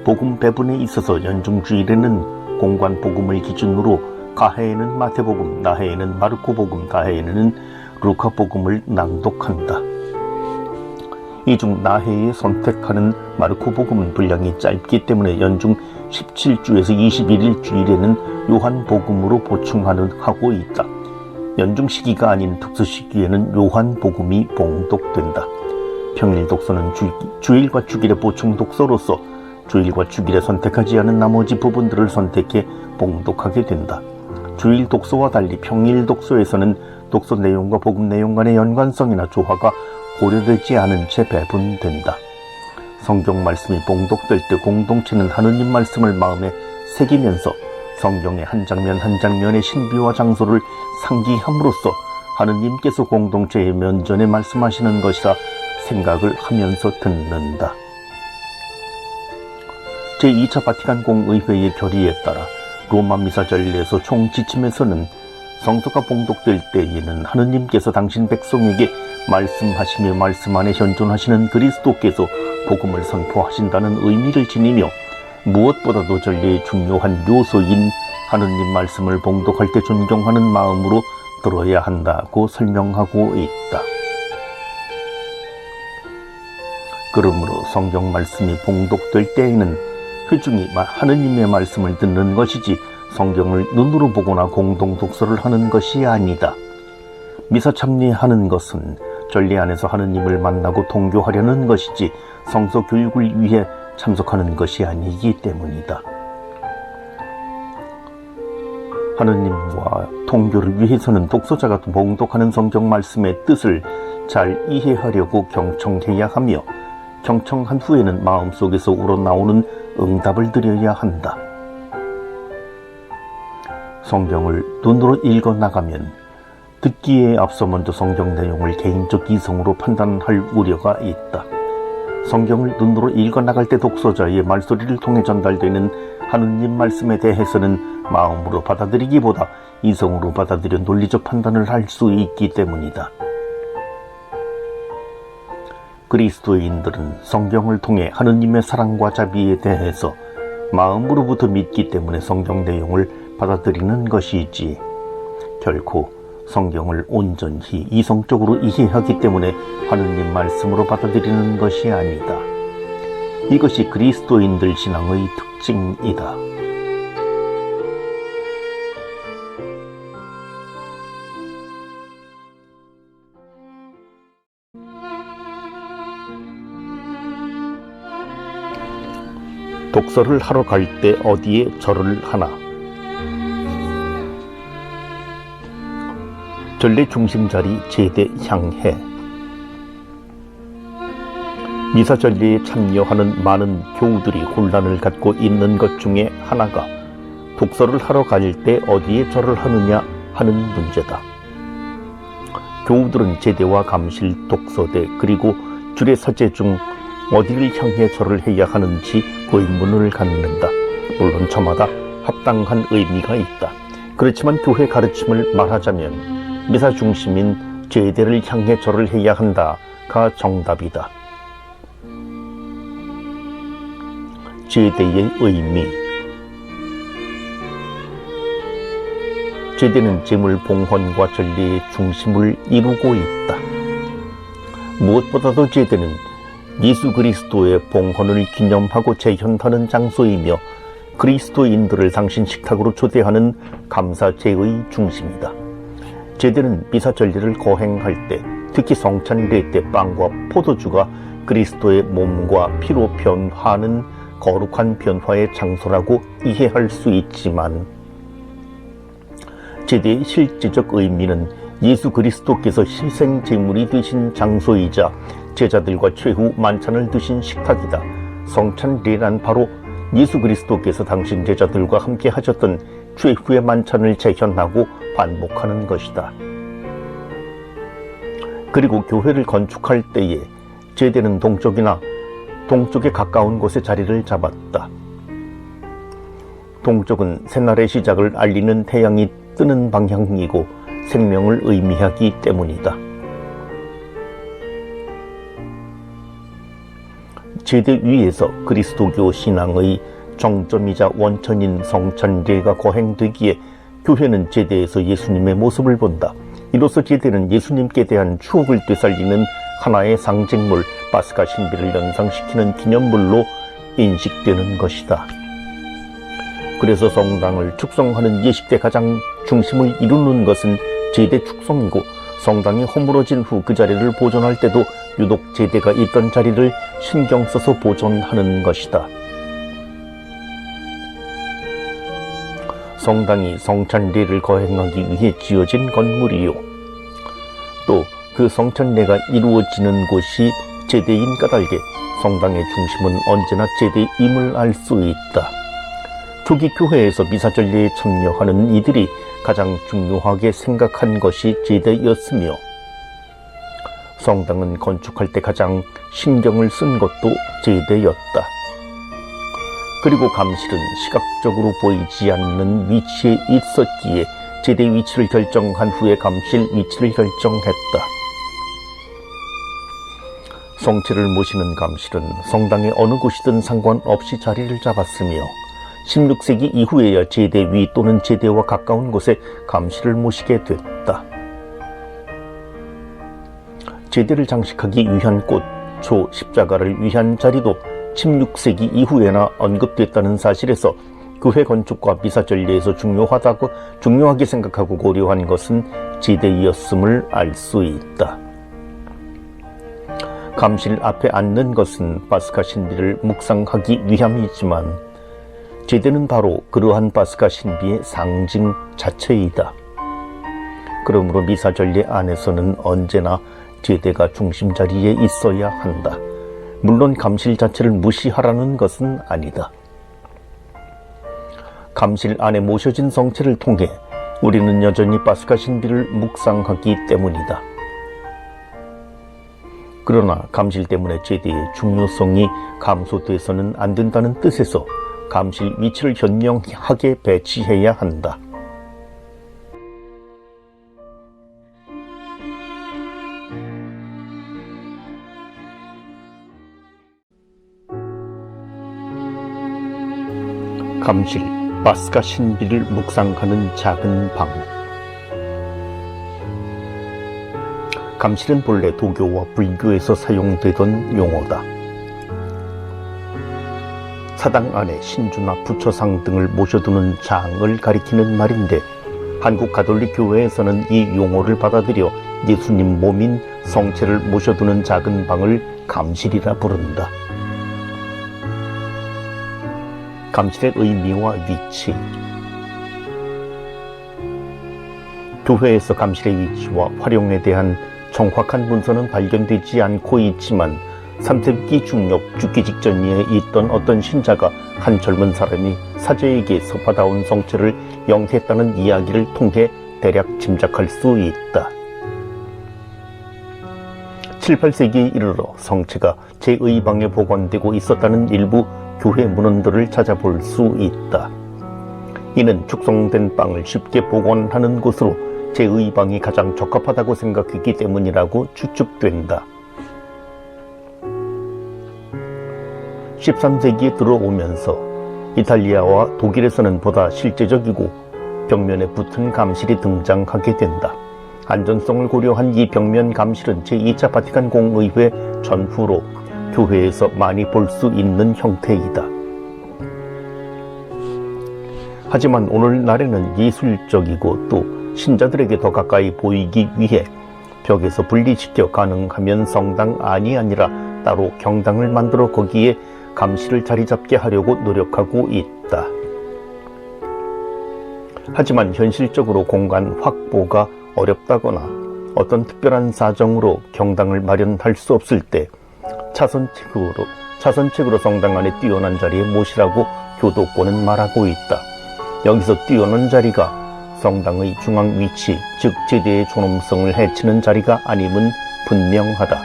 Speaker 1: 복음 배분에 있어서 연중주일에는 공관 복음을 기준으로 가해에는 마태복음, 나해에는 마르코복음, 다해에는 루카복음을 낭독한다. 이 중 나해에 선택하는 마르코복음은 분량이 짧기 때문에 연중 17주에서 21일 주일에는 요한복음으로 보충하고 있다. 연중 시기가 아닌 특수 시기에는 요한복음이 봉독된다. 평일 독서는 주일과 주일의 보충 독서로서 주일과 주일에 선택하지 않은 나머지 부분들을 선택해 봉독하게 된다. 주일 독서와 달리 평일 독서에서는 독서 내용과 복음 내용 간의 연관성이나 조화가 고려되지 않은 채 배분된다. 성경 말씀이 봉독될 때 공동체는 하느님 말씀을 마음에 새기면서 성경의 한 장면 한 장면의 신비와 장소를 상기함으로써 하느님께서 공동체의 면전에 말씀하시는 것이라 생각을 하면서 듣는다. 제2차 바티칸 공의회의 결의에 따라 로마 미사 전례에서 총 지침에서는 성서가 봉독될 때에는 하느님께서 당신 백성에게 말씀하시며 말씀 안에 현존하시는 그리스도께서 복음을 선포하신다는 의미를 지니며 무엇보다도 전례의 중요한 요소인 하느님 말씀을 봉독할 때 존경하는 마음으로 들어야 한다고 설명하고 있다. 그러므로 성경 말씀이 봉독될 때에는 회중이 하느님의 말씀을 듣는 것이지 성경을 눈으로 보거나 공동 독서를 하는 것이 아니다. 미사 참여하는 것은 전례 안에서 하느님을 만나고 통교하려는 것이지 성서 교육을 위해 참석하는 것이 아니기 때문이다. 하느님과 통교를 위해서는 독서자가 봉독하는 성경 말씀의 뜻을 잘 이해하려고 경청해야 하며 경청한 후에는 마음속에서 우러나오는 응답을 드려야 한다. 성경을 눈으로 읽어나가면 듣기에 앞서 먼저 성경 내용을 개인적 이성으로 판단할 우려가 있다. 성경을 눈으로 읽어나갈 때 독서자의 말소리를 통해 전달되는 하느님 말씀에 대해서는 마음으로 받아들이기보다 이성으로 받아들여 논리적 판단을 할 수 있기 때문이다. 그리스도인들은 성경을 통해 하느님의 사랑과 자비에 대해서 마음으로부터 믿기 때문에 성경 내용을 받아들이는 것이지, 결코 성경을 온전히 이성적으로 이해하기 때문에 하느님 말씀으로 받아들이는 것이 아니다. 이것이 그리스도인들 신앙의 특징이다. 독서를 하러 갈 때 어디에 절을 하나? 전례 중심 자리 제대 향해. 미사 전례에 참여하는 많은 교우들이 혼란을 갖고 있는 것 중에 하나가 독서를 하러 갈 때 어디에 절을 하느냐 하는 문제다. 교우들은 제대와 감실, 독서대 그리고 주례 사제 중 어디를 향해 절을 해야 하는지 의문을 갖는다. 물론 저마다 합당한 의미가 있다. 그렇지만 교회 가르침을 말하자면 미사 중심인 제대를 향해 절을 해야 한다가 정답이다. 제대의 의미. 제대는 제물 봉헌과 전례의 중심을 이루고 있다. 무엇보다도 제대는 예수 그리스도의 봉헌을 기념하고 재현하는 장소이며 그리스도인들을 당신 식탁으로 초대하는 감사제의 중심이다. 제대는 미사 전례를 거행할 때, 특히 성찬례 때 빵과 포도주가 그리스도의 몸과 피로 변화하는 거룩한 변화의 장소라고 이해할 수 있지만, 제대의 실제적 의미는 예수 그리스도께서 희생제물이 되신 장소이자 제자들과 최후 만찬을 드신 식탁이다. 성찬례란 바로 예수 그리스도께서 당신 제자들과 함께 하셨던 최후의 만찬을 재현하고 반복하는 것이다. 그리고 교회를 건축할 때에 제대는 동쪽에 가까운 곳에 자리를 잡았다. 동쪽은 새날의 시작을 알리는 태양이 뜨는 방향이고 생명을 의미하기 때문이다. 제대 위에서 그리스도교 신앙의 정점이자 원천인 성찬례가 거행되기에 교회는 제대에서 예수님의 모습을 본다. 이로써 제대는 예수님께 대한 추억을 되살리는 하나의 상징물, 파스카 신비를 연상시키는 기념물로 인식되는 것이다. 그래서 성당을 축성하는 예식 때 가장 중심을 이루는 것은 제대 축성이고, 성당이 허물어진 후 그 자리를 보존할 때도 유독 제대가 있던 자리를 신경 써서 보존하는 것이다. 성당이 성찬례를 거행하기 위해 지어진 건물이요, 또 그 성찬례가 이루어지는 곳이 제대인 까닭에 성당의 중심은 언제나 제대임을 알 수 있다. 초기 교회에서 미사전례에 참여하는 이들이 가장 중요하게 생각한 것이 제대였으며, 성당은 건축할 때 가장 신경을 쓴 것도 제대였다. 그리고 감실은 시각적으로 보이지 않는 위치에 있었기에 제대 위치를 결정한 후에 감실 위치를 결정했다. 성체를 모시는 감실은 성당의 어느 곳이든 상관없이 자리를 잡았으며 16세기 이후에야 제대 위 또는 제대와 가까운 곳에 감실을 모시게 됐다. 제대를 장식하기 위한 꽃, 초, 십자가를 위한 자리도 16세기 이후에나 언급됐다는 사실에서 교회 건축과 미사전례에서 중요하게 생각하고 고려한 것은 제대였음을 알 수 있다. 감실 앞에 앉는 것은 파스카 신비를 묵상하기 위함이지만 제대는 바로 그러한 파스카 신비의 상징 자체이다. 그러므로 미사 전례 안에서는 언제나 제대가 중심 자리에 있어야 한다. 물론 감실 자체를 무시하라는 것은 아니다. 감실 안에 모셔진 성체를 통해 우리는 여전히 파스카 신비를 묵상하기 때문이다. 그러나 감실 때문에 제대의 중요성이 감소돼서는 안 된다는 뜻에서 감실 위치를 현명하게 배치해야 한다. 감실, 파스카 신비를 묵상하는 작은 방. 감실은 본래 도교와 불교에서 사용되던 용어다. 사당 안에 신주나 부처상 등을 모셔두는 장을 가리키는 말인데, 한국 가톨릭 교회에서는 이 용어를 받아들여 예수님 몸인 성체를 모셔두는 작은 방을 감실이라 부른다. 감실의 의미와 위치. 교회에서 감실의 위치와 활용에 대한 정확한 문서는 발견되지 않고 있지만 3세기 중엽 죽기 직전에 있던 어떤 신자가 한 젊은 사람이 사제에게서 받아온 성체를 영했다는 이야기를 통해 대략 짐작할 수 있다. 7, 8세기에 이르러 성체가 제2방에 보관되고 있었다는 일부 교회 문헌들을 찾아볼 수 있다. 이는 축성된 빵을 쉽게 보관하는 곳으로 제2방이 가장 적합하다고 생각했기 때문이라고 추측된다. 13세기에 들어오면서 이탈리아와 독일에서는 보다 실제적이고 벽면에 붙은 감실이 등장하게 된다. 안전성을 고려한 이 벽면 감실은 제2차 바티칸 공의회 전후로 교회에서 많이 볼 수 있는 형태이다. 하지만 오늘날에는 예술적이고 또 신자들에게 더 가까이 보이기 위해 벽에서 분리시켜 가능하면 성당 안이 아니라 따로 경당을 만들어 거기에 감실을 자리 잡게 하려고 노력하고 있다. 하지만 현실적으로 공간 확보가 어렵다거나 어떤 특별한 사정으로 경당을 마련할 수 없을 때 차선책으로 성당 안에 뛰어난 자리에 모시라고 교도권은 말하고 있다. 여기서 뛰어난 자리가 성당의 중앙 위치, 즉 제대의 존엄성을 해치는 자리가 아님은 분명하다.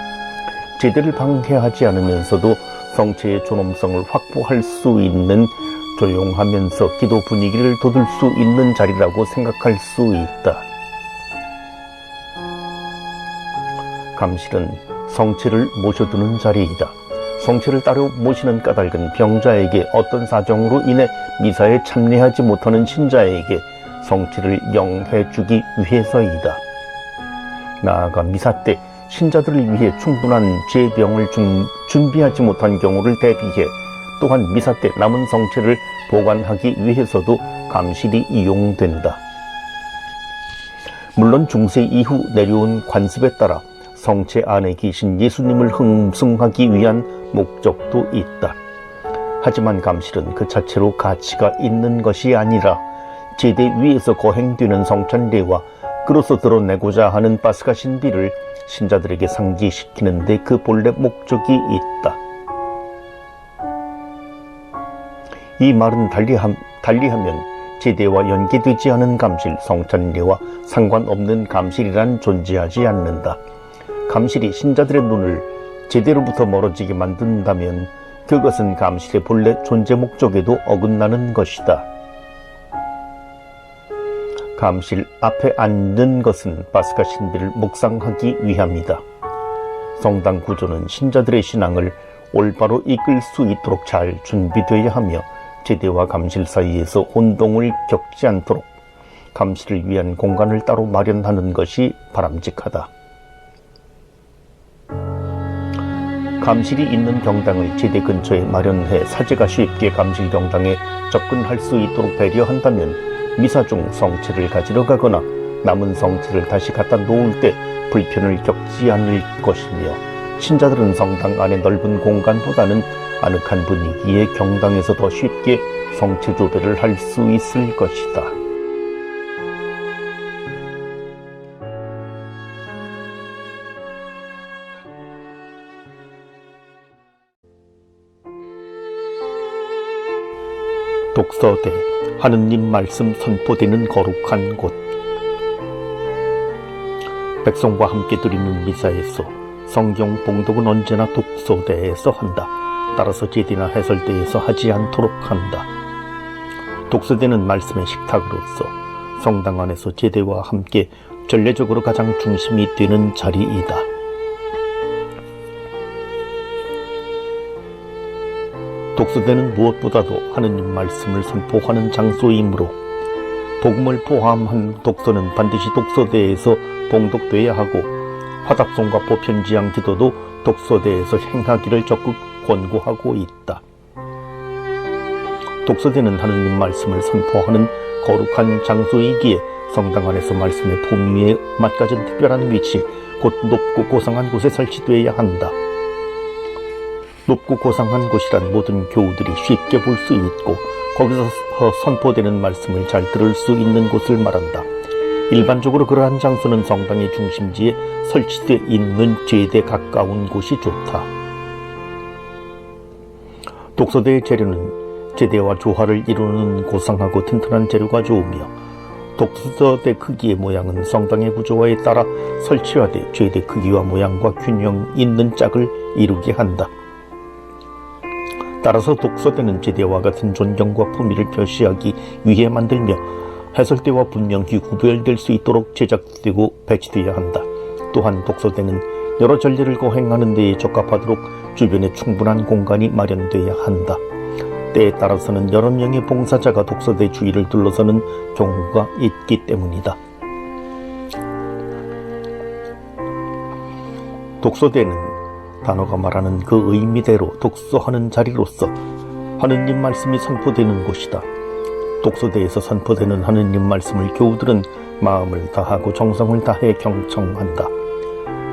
Speaker 1: 제대를 방해하지 않으면서도 성체의 존엄성을 확보할 수 있는 조용하면서 기도 분위기를 돋울 수 있는 자리라고 생각할 수 있다. 감실은 성체를 모셔두는 자리이다. 성체를 따로 모시는 까닭은 병자에게 어떤 사정으로 인해 미사에 참여하지 못하는 신자에게 성체를 영해주기 위해서이다. 나아가 미사 때 신자들을 위해 충분한 제병을 준비하지 못한 경우를 대비해 또한 미사 때 남은 성체를 보관하기 위해서도 감실이 이용된다. 물론 중세 이후 내려온 관습에 따라 성체 안에 계신 예수님을 흠숭하기 위한 목적도 있다. 하지만 감실은 그 자체로 가치가 있는 것이 아니라 제대 위에서 거행되는 성찬례와 그로서 드러내고자 하는 파스카 신비를 신자들에게 상기시키는 데 그 본래 목적이 있다. 이 말은 달리하면 제대와 연계되지 않은 감실, 성찬례와 상관없는 감실이란 존재하지 않는다. 감실이 신자들의 눈을 제대로부터 멀어지게 만든다면 그것은 감실의 본래 존재 목적에도 어긋나는 것이다. 감실 앞에 앉는 것은 파스카 신비를 묵상하기 위함이다. 성당 구조는 신자들의 신앙을 올바로 이끌 수 있도록 잘 준비되어야 하며 제대와 감실 사이에서 혼동을 겪지 않도록 감실을 위한 공간을 따로 마련하는 것이 바람직하다. 감실이 있는 경당을 제대 근처에 마련해 사제가 쉽게 감실 경당에 접근할 수 있도록 배려한다면 미사 중 성체를 가지러 가거나 남은 성체를 다시 갖다 놓을 때 불편을 겪지 않을 것이며 신자들은 성당 안의 넓은 공간보다는 아늑한 분위기의 경당에서 더 쉽게 성체조배를 할 수 있을 것이다. 독서대, 하느님 말씀 선포되는 거룩한 곳. 백성과 함께 드리는 미사에서 성경 봉독은 언제나 독서대에서 한다. 따라서 제디나 해설대에서 하지 않도록 한다. 독서대는 말씀의 식탁으로서 성당 안에서 제대와 함께 전례적으로 가장 중심이 되는 자리이다. 독서대는 무엇보다도 하느님 말씀을 선포하는 장소이므로 복음을 포함한 독서는 반드시 독서대에서 봉독돼야 하고 화답송과 보편지향 기도도 독서대에서 행하기를 적극 권고하고 있다. 독서대는 하느님 말씀을 선포하는 거룩한 장소이기에 성당 안에서 말씀의 품위에 맞가진 특별한 위치, 곧 높고 고상한 곳에 설치되어야 한다. 높고 고상한 곳이란 모든 교우들이 쉽게 볼 수 있고 거기서 선포되는 말씀을 잘 들을 수 있는 곳을 말한다. 일반적으로 그러한 장소는 성당의 중심지에 설치되어 있는 제대에 가까운 곳이 좋다. 독서대의 재료는 제대와 조화를 이루는 고상하고 튼튼한 재료가 좋으며 독서대 크기의 모양은 성당의 구조화에 따라 설치화돼 제대 크기와 모양과 균형 있는 짝을 이루게 한다. 따라서 독서대는 제대와 같은 존경과 품위를 표시하기 위해 만들며 해설대와 분명히 구별될 수 있도록 제작되고 배치되어야 한다. 또한 독서대는 여러 전례를 거행하는 데에 적합하도록 주변에 충분한 공간이 마련되어야 한다. 때에 따라서는 여러 명의 봉사자가 독서대 주위를 둘러서는 경우가 있기 때문이다. 독서대는 단어가 말하는 그 의미대로 독서하는 자리로서 하느님 말씀이 선포되는 곳이다. 독서대에서 선포되는 하느님 말씀을 교우들은 마음을 다하고 정성을 다해 경청한다.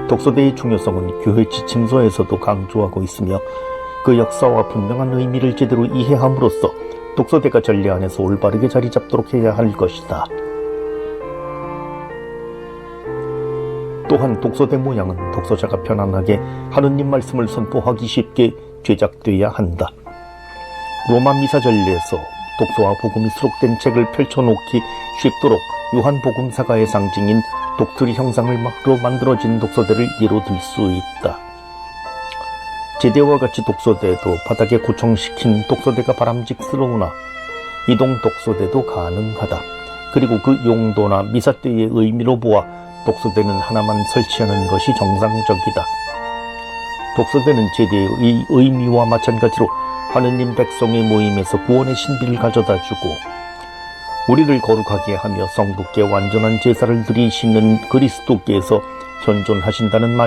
Speaker 1: 독서대의 중요성은 교회 지침서에서도 강조하고 있으며 그 역사와 분명한 의미를 제대로 이해함으로써 독서대가 전례 안에서 올바르게 자리 잡도록 해야 할 것이다. 또한 독서대 모양은 독서자가 편안하게 하느님 말씀을 선포하기 쉽게 제작되어야 한다. 로마 미사 전례에서 독서와 복음이 수록된 책을 펼쳐놓기 쉽도록 요한 복음사가의 상징인 독수리 형상으로 만들어진 독서대를 예로 들 수 있다. 제대와 같이 독서대도 바닥에 고정시킨 독서대가 바람직스러우나 이동 독서대도 가능하다. 그리고 그 용도나 미사 때의 의미로 보아 독서대는 하나만 설치하는 것이 정상적이다. 독서대는 제대의 의미와 마찬가지로 하느님 백성의 모임에서 구원의 신비를 가져다주고 우리를 거룩하게 하며 성부께 완전한 제사를 드리시는 그리스도께서 현존하신다는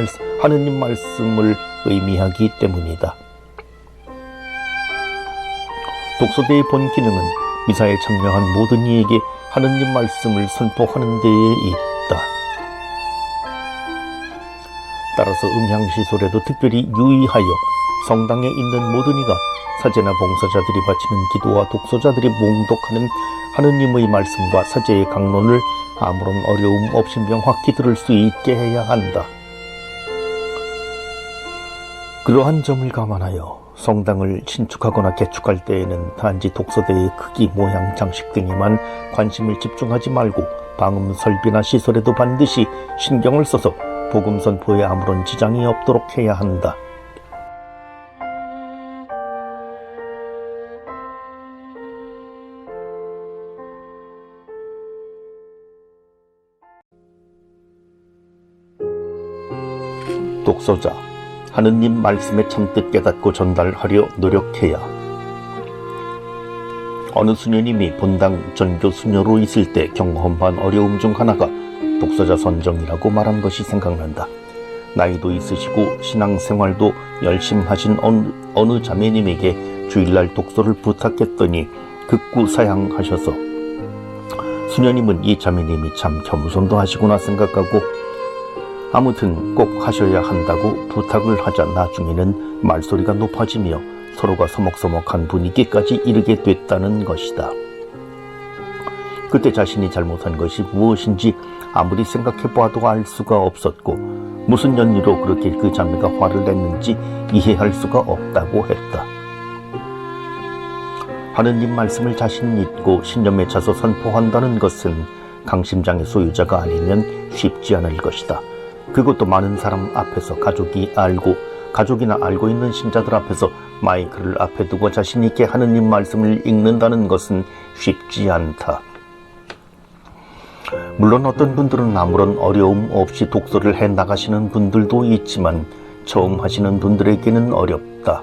Speaker 1: 하느님 말씀을 의미하기 때문이다. 독서대의 본 기능은 미사에 참여한 모든 이에게 하느님 말씀을 선포하는 데에 있다. 따라서 음향시설에도 특별히 유의하여 성당에 있는 모든 이가 사제나 봉사자들이 바치는 기도와 독서자들이 봉독하는 하느님의 말씀과 사제의 강론을 아무런 어려움 없이 명확히 들을 수 있게 해야 한다. 그러한 점을 감안하여 성당을 신축하거나 개축할 때에는 단지 독서대의 크기, 모양, 장식 등에만 관심을 집중하지 말고 방음 설비나 시설에도 반드시 신경을 써서 복음 선포에 아무런 지장이 없도록 해야 한다. 독서자, 하느님 말씀의 참뜻 깨닫고 전달하려 노력해야. 어느 수녀님이 본당 전교 수녀로 있을 때 경험한 어려움 중 하나가 독서자 선정이라고 말한 것이 생각난다. 나이도 있으시고 신앙생활도 열심히 하신 어느 자매님에게 주일날 독서를 부탁했더니 극구 사양하셔서 수녀님은 이 자매님이 참 겸손도 하시구나 생각하고 아무튼 꼭 하셔야 한다고 부탁을 하자 나중에는 말소리가 높아지며 서로가 서먹서먹한 분위기까지 이르게 됐다는 것이다. 그때 자신이 잘못한 것이 무엇인지 아무리 생각해봐도 알 수가 없었고 무슨 연유로 그렇게 그 자매가 화를 냈는지 이해할 수가 없다고 했다. 하느님 말씀을 자신 있고 신념에 차서 선포한다는 것은 강심장의 소유자가 아니면 쉽지 않을 것이다. 그것도 많은 사람 앞에서 가족이나 알고 있는 신자들 앞에서 마이크를 앞에 두고 자신 있게 하느님 말씀을 읽는다는 것은 쉽지 않다. 물론 어떤 분들은 아무런 어려움 없이 독서를 해나가시는 분들도 있지만 처음 하시는 분들에게는 어렵다.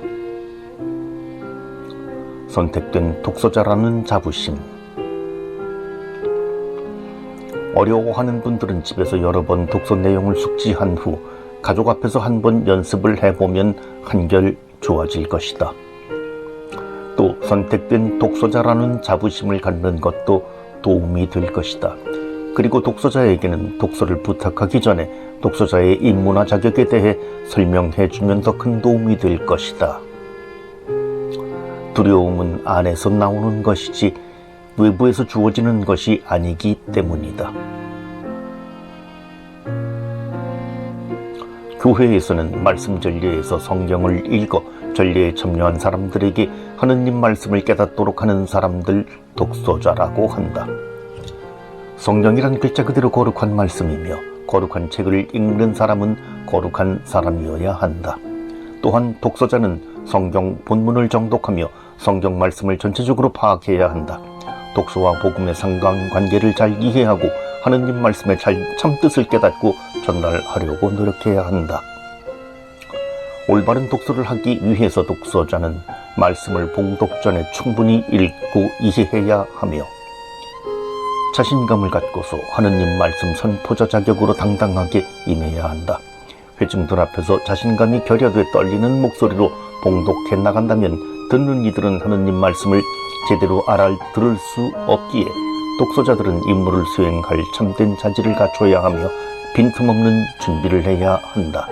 Speaker 1: 선택된 독서자라는 자부심. 어려워하는 분들은 집에서 여러 번 독서 내용을 숙지한 후 가족 앞에서 한 번 연습을 해보면 한결 좋아질 것이다. 또 선택된 독서자라는 자부심을 갖는 것도 도움이 될 것이다. 그리고 독서자에게는 독서를 부탁하기 전에 독서자의 임무나 자격에 대해 설명해주면 더 큰 도움이 될 것이다. 두려움은 안에서 나오는 것이지 외부에서 주어지는 것이 아니기 때문이다. 교회에서는 말씀 전례에서 성경을 읽어 전례에 참여한 사람들에게 하느님 말씀을 깨닫도록 하는 사람들 독서자라고 한다. 성경이란 글자 그대로 거룩한 말씀이며 거룩한 책을 읽는 사람은 거룩한 사람이어야 한다. 또한 독서자는 성경 본문을 정독하며 성경 말씀을 전체적으로 파악해야 한다. 독서와 복음의 상관관계를 잘 이해하고 하느님 말씀의 참뜻을 깨닫고 전달하려고 노력해야 한다. 올바른 독서를 하기 위해서 독서자는 말씀을 봉독 전에 충분히 읽고 이해해야 하며 자신감을 갖고서 하느님 말씀 선포자 자격으로 당당하게 임해야 한다. 회중들 앞에서 자신감이 결여돼 떨리는 목소리로 봉독해 나간다면 듣는 이들은 하느님 말씀을 제대로 알아들을 수 없기에 독서자들은 임무를 수행할 참된 자질을 갖춰야 하며 빈틈없는 준비를 해야 한다.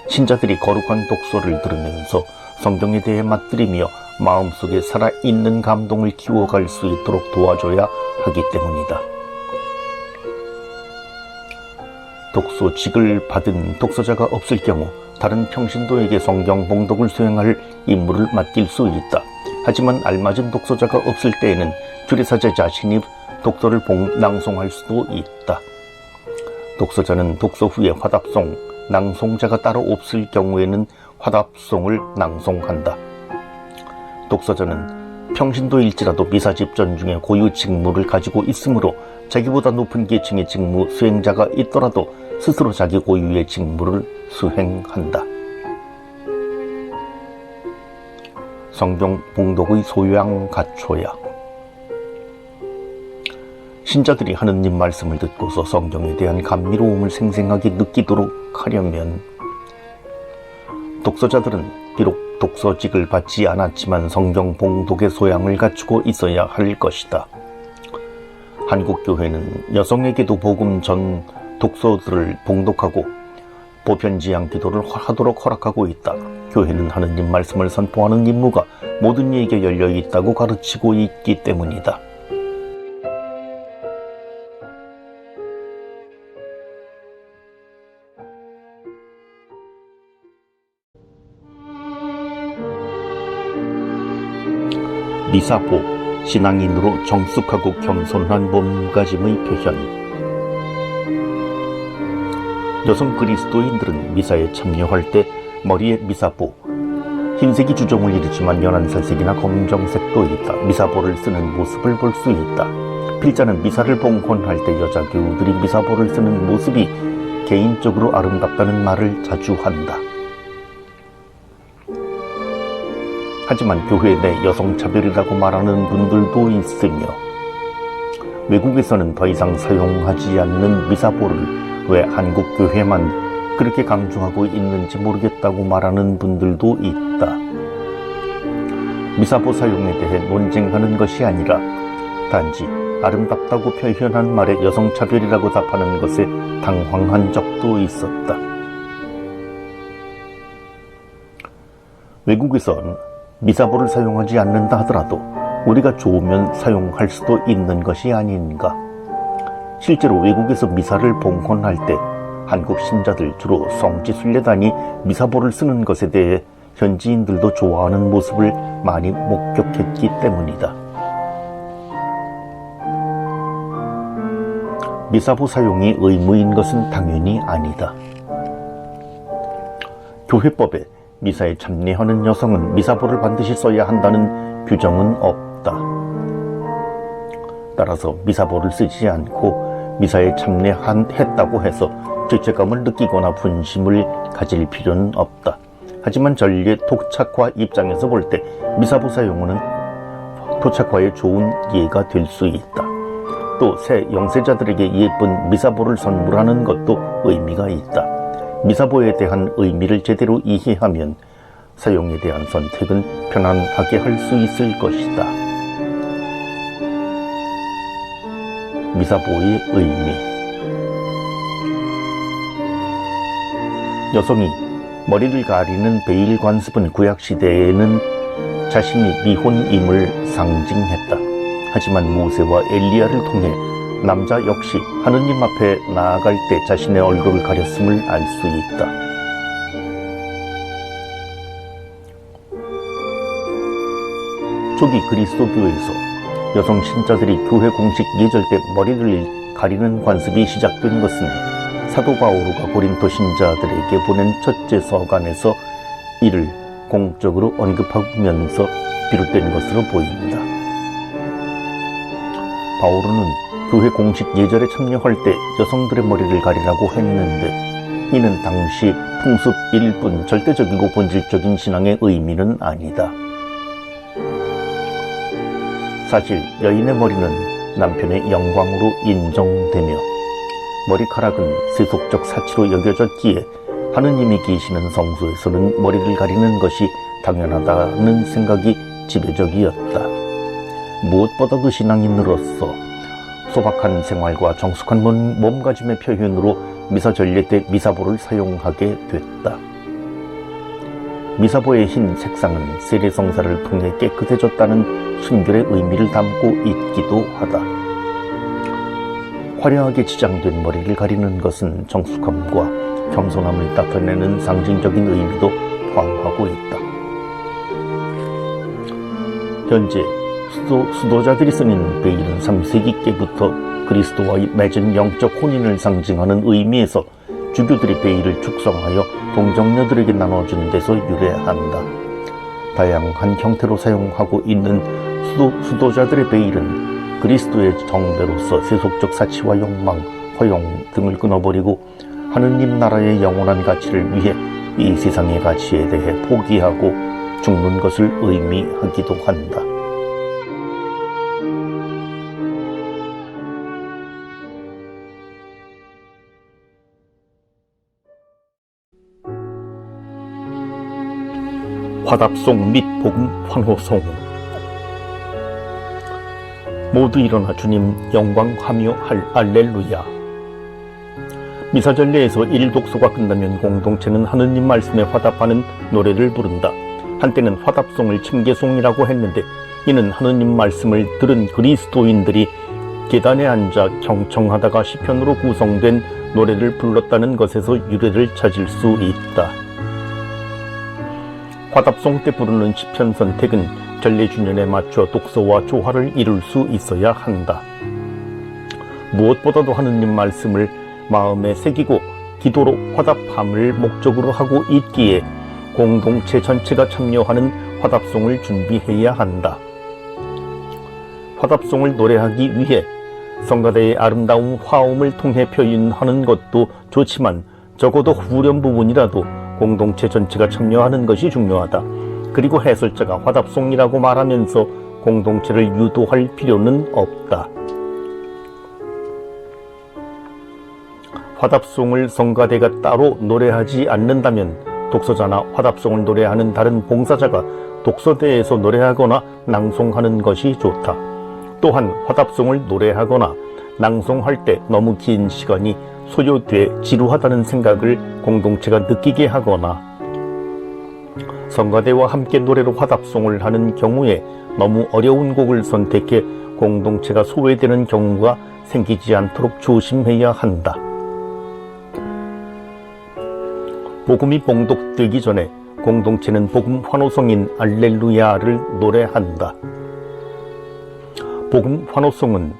Speaker 1: 신자들이 거룩한 독서를 들으면서 성경에 대해 맛들이며 마음속에 살아있는 감동을 키워갈 수 있도록 도와줘야 하기 때문이다. 독서직을 받은 독서자가 없을 경우 다른 평신도에게 성경 봉독을 수행할 임무를 맡길 수 있다. 하지만 알맞은 독서자가 없을 때에는 주례사제 자신이 독서를 낭송할 수도 있다. 독서자는 독서 후에 화답송, 낭송자가 따로 없을 경우에는 화답송을 낭송한다. 독서자는 평신도일지라도 미사 집전 중에 고유 직무를 가지고 있으므로 자기보다 높은 계층의 직무 수행자가 있더라도 스스로 자기 고유의 직무를 수행한다. 성경 봉독의 소양 갖춰야. 신자들이 하느님 말씀을 듣고서 성경에 대한 감미로움을 생생하게 느끼도록 하려면 독서자들은 비록 독서직을 받지 않았지만 성경 봉독의 소양을 갖추고 있어야 할 것이다. 한국교회는 여성에게도 복음 전 독서들을 봉독하고 보편지향 기도를 하도록 허락하고 있다. 교회는 하느님 말씀을 선포하는 임무가 모든 이에게 열려 있다고 가르치고 있기 때문이다. 미사보, 신앙인으로 정숙하고 겸손한 몸가짐의 표현. 여성 그리스도인들은 미사에 참여할 때 머리에 미사보, 흰색이 주종을 이루지만 연한 살색이나 검정색도 있다. 미사보를 쓰는 모습을 볼 수 있다. 필자는 미사를 봉헌할 때 여자 교우들이 미사보를 쓰는 모습이 개인적으로 아름답다는 말을 자주 한다. 하지만 교회 내 여성차별이라고 말하는 분들도 있으며 외국에서는 더 이상 사용하지 않는 미사보를 왜 한국 교회만 그렇게 강조하고 있는지 모르겠다고 말하는 분들도 있다. 미사보 사용에 대해 논쟁하는 것이 아니라 단지 아름답다고 표현한 말에 여성차별이라고 답하는 것에 당황한 적도 있었다. 외국에선 미사보를 사용하지 않는다 하더라도 우리가 좋으면 사용할 수도 있는 것이 아닌가. 실제로 외국에서 미사를 봉헌할 때 한국 신자들, 주로 성지순례단이 미사보를 쓰는 것에 대해 현지인들도 좋아하는 모습을 많이 목격했기 때문이다. 미사보 사용이 의무인 것은 당연히 아니다. 교회법에 미사에 참여하는 여성은 미사보를 반드시 써야 한다는 규정은 없다. 따라서 미사보를 쓰지 않고 미사에 참여했다고 해서 죄책감을 느끼거나 분심을 가질 필요는 없다. 하지만 전례 토착화 입장에서 볼 때 미사보 사용은 토착화에 좋은 예가 될 수 있다. 또 새 영세자들에게 예쁜 미사보를 선물하는 것도 의미가 있다. 미사보에 대한 의미를 제대로 이해하면 사용에 대한 선택은 편안하게 할 수 있을 것이다. 미사보의 의미. 여성이 머리를 가리는 베일 관습은 구약시대에는 자신이 미혼임을 상징했다. 하지만 모세와 엘리야를 통해 남자 역시 하느님 앞에 나아갈 때 자신의 얼굴을 가렸음을 알 수 있다. 초기 그리스도교에서 여성 신자들이 교회 공식 예절 때 머리를 가리는 관습이 시작된 것은 사도 바오로가 고린도 신자들에게 보낸 첫째 서간에서 이를 공적으로 언급하면서 비롯된 것으로 보입니다. 바오로는 교회 공식 예절에 참여할 때 여성들의 머리를 가리라고 했는데 이는 당시 풍습일 뿐 절대적이고 본질적인 신앙의 의미는 아니다. 사실 여인의 머리는 남편의 영광으로 인정되며 머리카락은 세속적 사치로 여겨졌기에 하느님이 계시는 성소에서는 머리를 가리는 것이 당연하다는 생각이 지배적이었다. 무엇보다도 신앙인으로서 소박한 생활과 정숙한 몸가짐의 표현으로 미사 전례 때 미사보를 사용하게 됐다. 미사보의 흰 색상은 세례성사를 통해 깨끗해졌다는 순결의 의미를 담고 있기도 하다. 화려하게 치장된 머리를 가리는 것은 정숙함과 겸손함을 나타내는 상징적인 의미도 포함하고 있다. 현재 수도자들이 쓰는 베일은 3세기께부터 그리스도와의 맺은 영적 혼인을 상징하는 의미에서 주교들이 베일을 축성하여 동정녀들에게 나눠준 데서 유래한다. 다양한 형태로 사용하고 있는 수도자들의 베일은 그리스도의 정대로서 세속적 사치와 욕망, 허용 등을 끊어버리고 하느님 나라의 영원한 가치를 위해 이 세상의 가치에 대해 포기하고 죽는 것을 의미하기도 한다. 화답송 및 복음 환호송. 모두 일어나 주님 영광하며 할렐루야. 미사전례에서 일독소가 끝나면 공동체는 하느님 말씀에 화답하는 노래를 부른다. 한때는 화답송을 층계송이라고 했는데 이는 하느님 말씀을 들은 그리스도인들이 계단에 앉아 경청하다가 시편으로 구성된 노래를 불렀다는 것에서 유래를 찾을 수 있다. 화답송 때 부르는 시편 선택은 전례 주년에 맞춰 독서와 조화를 이룰 수 있어야 한다. 무엇보다도 하느님 말씀을 마음에 새기고 기도로 화답함을 목적으로 하고 있기에 공동체 전체가 참여하는 화답송을 준비해야 한다. 화답송을 노래하기 위해 성가대의 아름다운 화음을 통해 표현하는 것도 좋지만 적어도 후렴 부분이라도 공동체 전체가 참여하는 것이 중요하다. 그리고 해설자가 화답송이라고 말하면서 공동체를 유도할 필요는 없다. 화답송을 성가대가 따로 노래하지 않는다면 독서자나 화답송을 노래하는 다른 봉사자가 독서대에서 노래하거나 낭송하는 것이 좋다. 또한 화답송을 노래하거나 낭송할 때 너무 긴 시간이 소요돼 지루하다는 생각을 공동체가 느끼게 하거나 성가대와 함께 노래로 화답송을 하는 경우에 너무 어려운 곡을 선택해 공동체가 소외되는 경우가 생기지 않도록 조심해야 한다. 복음이 봉독되기 전에 공동체는 복음 환호성인 알렐루야를 노래한다. 복음 환호성은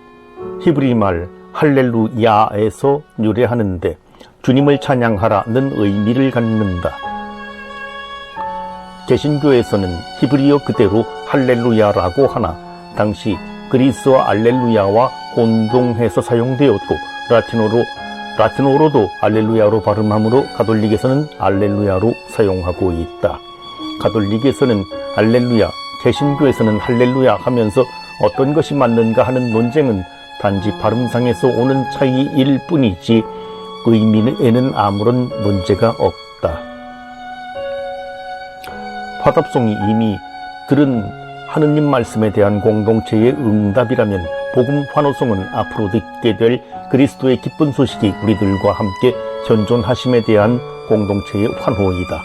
Speaker 1: 히브리 말 할렐루야에서 유래하는데 주님을 찬양하라는 의미를 갖는다. 개신교에서는 히브리어 그대로 할렐루야라고 하나 당시 그리스어 알렐루야와 혼동해서 사용되었고 라틴어로도 알렐루야로 발음하므로 가톨릭에서는 알렐루야로 사용하고 있다. 가톨릭에서는 알렐루야, 개신교에서는 할렐루야 하면서 어떤 것이 맞는가 하는 논쟁은 단지 발음상에서 오는 차이일 뿐이지 의미에는 아무런 문제가 없다. 화답송이 이미 들은 하느님 말씀에 대한 공동체의 응답이라면 복음 환호송은 앞으로 듣게 될 그리스도의 기쁜 소식이 우리들과 함께 현존하심에 대한 공동체의 환호이다.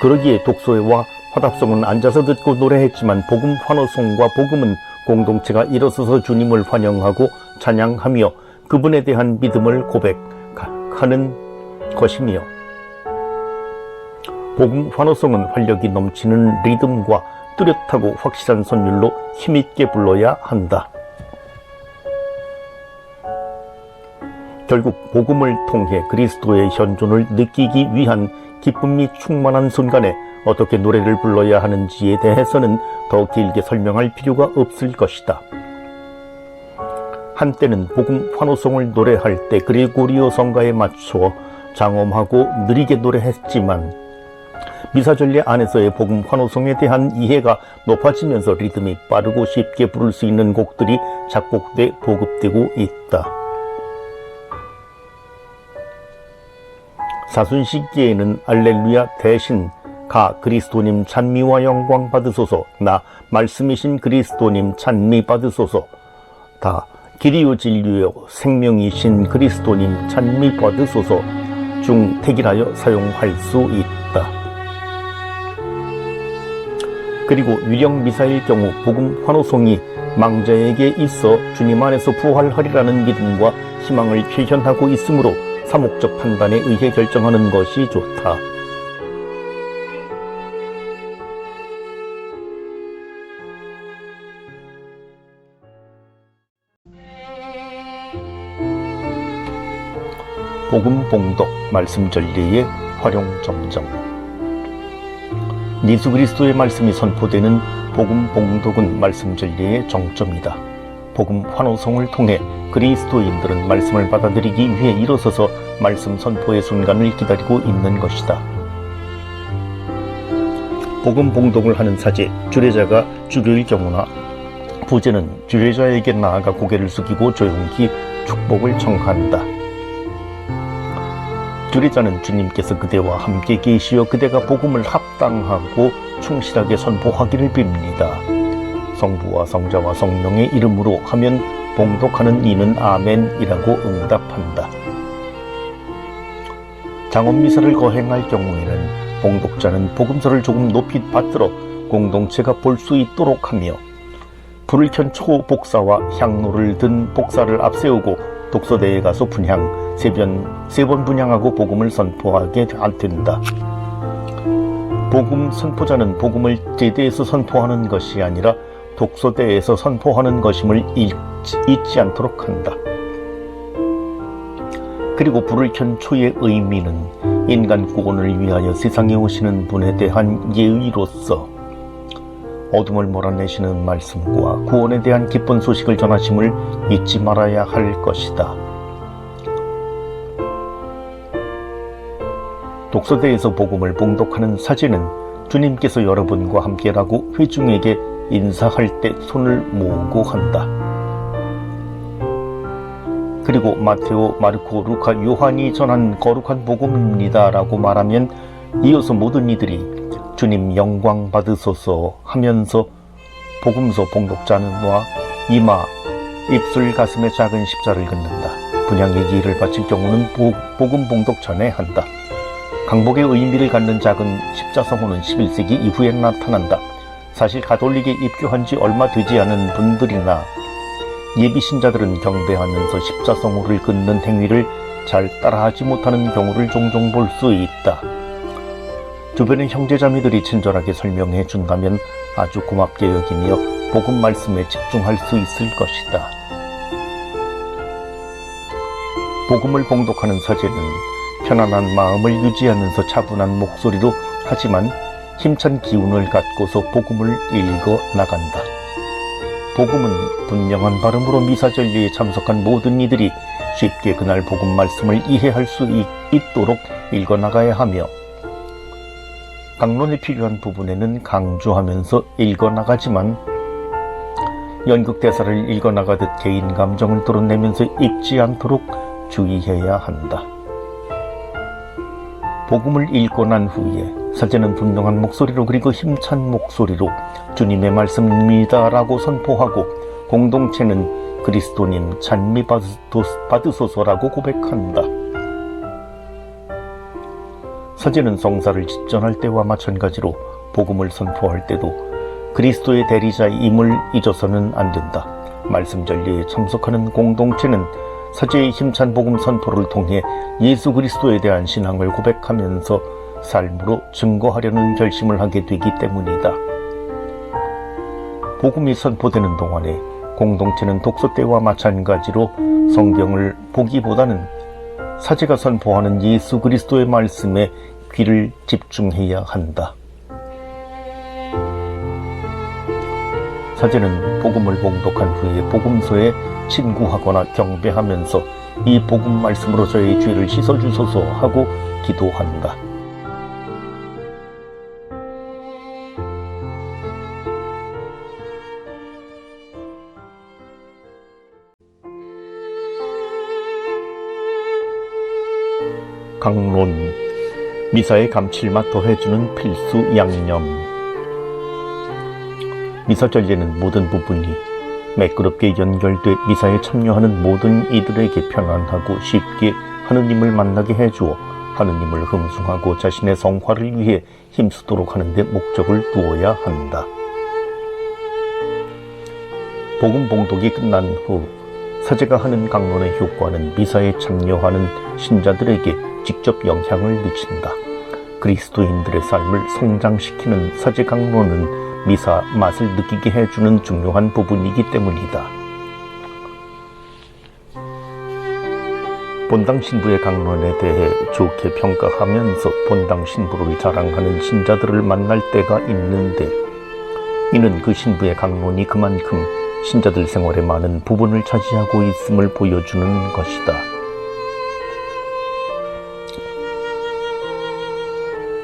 Speaker 1: 그러기에 독서회와 화답송은 앉아서 듣고 노래했지만 복음 환호송과 복음은 공동체가 일어서서 주님을 환영하고 찬양하며 그분에 대한 믿음을 고백하는 것이며 복음 환호송은 활력이 넘치는 리듬과 뚜렷하고 확실한 선율로 힘있게 불러야 한다. 결국 복음을 통해 그리스도의 현존을 느끼기 위한 기쁨이 충만한 순간에 어떻게 노래를 불러야 하는지에 대해서는 더 길게 설명할 필요가 없을 것이다. 한때는 복음 환호송을 노래할 때 그리고리오 성가에 맞추어 장엄하고 느리게 노래했지만 미사전례 안에서의 복음 환호송에 대한 이해가 높아지면서 리듬이 빠르고 쉽게 부를 수 있는 곡들이 작곡돼 보급되고 있다. 사순시기에는 알렐루야 대신 가 그리스도님 찬미와 영광 받으소서, 나 말씀이신 그리스도님 찬미 받으소서, 다 길이요 진리요 생명이신 그리스도님 찬미 받으소서 중 택일하여 사용할 수 있다. 그리고 유령 미사일 경우 복음 환호송이 망자에게 있어 주님 안에서 부활하리라는 믿음과 희망을 표현하고 있으므로 사목적 판단에 의해 결정하는 것이 좋다. 복음 봉독 말씀 전리의 활용 점정. 예수 그리스도의 말씀이 선포되는 복음 봉독은 말씀 전리의 정점이다. 복음 환호송을 통해 그리스도인들은 말씀을 받아들이기 위해 일어서서 말씀 선포의 순간을 기다리고 있는 것이다. 복음 봉독을 하는 사제, 주례자가 주례일 경우나 부제는 주례자에게 나아가 고개를 숙이고 조용히 축복을 청한다. 주례자는 주님께서 그대와 함께 계시어 그대가 복음을 합당하고 충실하게 선포하기를 빕니다. 성부와 성자와 성령의 이름으로 하면 봉독하는 이는 아멘이라고 응답한다. 장엄미사를 거행할 경우에는 봉독자는 복음서를 조금 높이 받들어 공동체가 볼 수 있도록 하며 불을 켠 초복사와 향로를 든 복사를 앞세우고 독서대에 가서 분향, 세 번 분향하고 복음을 선포하게 된다. 복음 선포자는 복음을 제대에서 선포하는 것이 아니라 독서대에서 선포하는 것임을 잊지 않도록 한다. 그리고 불을 켠 초의 의미는 인간 구원을 위하여 세상에 오시는 분에 대한 예의로서 어둠을 몰아내시는 말씀과 구원에 대한 기쁜 소식을 전하심을 잊지 말아야 할 것이다. 독서대에서 복음을 봉독하는 사제는 주님께서 여러분과 함께라고 회중에게 인사할 때 손을 모으고 한다. 그리고 마테오, 마르코, 루카, 요한이 전한 거룩한 복음입니다 라고 말하면 이어서 모든 이들이 주님 영광 받으소서 하면서 복음서 봉독자는와 이마, 입술, 가슴에 작은 십자를 긋는다. 분향의 기회를 바칠 경우는 복음 봉독 전에 한다. 강복의 의미를 갖는 작은 십자성호는 11세기 이후에 나타난다. 사실 가톨릭에 입교한 지 얼마 되지 않은 분들이나 예비 신자들은 경배하면서 십자성호를 긋는 행위를 잘 따라하지 못하는 경우를 종종 볼 수 있다. 주변의 형제자매들이 친절하게 설명해 준다면 아주 고맙게 여기며 복음 말씀에 집중할 수 있을 것이다. 복음을 봉독하는 사제는 편안한 마음을 유지하면서 차분한 목소리로 하지만 힘찬 기운을 갖고서 복음을 읽어 나간다. 복음은 분명한 발음으로 미사 전례에 참석한 모든 이들이 쉽게 그날 복음 말씀을 이해할 수 있도록 읽어 나가야 하며 강론에 필요한 부분에는 강조하면서 읽어 나가지만 연극 대사를 읽어 나가듯 개인 감정을 드러내면서 읽지 않도록 주의해야 한다. 복음을 읽고 난 후에 사제는 분명한 목소리로 그리고 힘찬 목소리로 주님의 말씀입니다라고 선포하고 공동체는 그리스도님 찬미 받으소서라고 고백한다. 사제는 성사를 집전할 때와 마찬가지로 복음을 선포할 때도 그리스도의 대리자임을 잊어서는 안 된다. 말씀 전례에 참석하는 공동체는 사제의 힘찬 복음 선포를 통해 예수 그리스도에 대한 신앙을 고백하면서 삶으로 증거하려는 결심을 하게 되기 때문이다. 복음이 선포되는 동안에 공동체는 독서 때와 마찬가지로 성경을 보기보다는 사제가 선포하는 예수 그리스도의 말씀에 귀를 집중해야 한다. 사제는 복음을 봉독한 후에 복음서에 친구하거나 경배하면서 이 복음 말씀으로 저의 죄를 씻어주소서 하고 기도한다. 강론, 미사의 감칠맛 더해주는 필수 양념. 미사 전례는 모든 부분이 매끄럽게 연결돼 미사에 참여하는 모든 이들에게 편안하고 쉽게 하느님을 만나게 해주어 하느님을 흠숭하고 자신의 성화를 위해 힘쓰도록 하는 데 목적을 두어야 한다. 복음 봉독이 끝난 후 사제가 하는 강론의 효과는 미사에 참여하는 신자들에게 직접 영향을 미친다. 그리스도인들의 삶을 성장시키는 사제 강론은 미사 맛을 느끼게 해주는 중요한 부분이기 때문이다. 본당 신부의 강론에 대해 좋게 평가하면서 본당 신부를 자랑하는 신자들을 만날 때가 있는데 이는 그 신부의 강론이 그만큼 신자들 생활의 많은 부분을 차지하고 있음을 보여주는 것이다.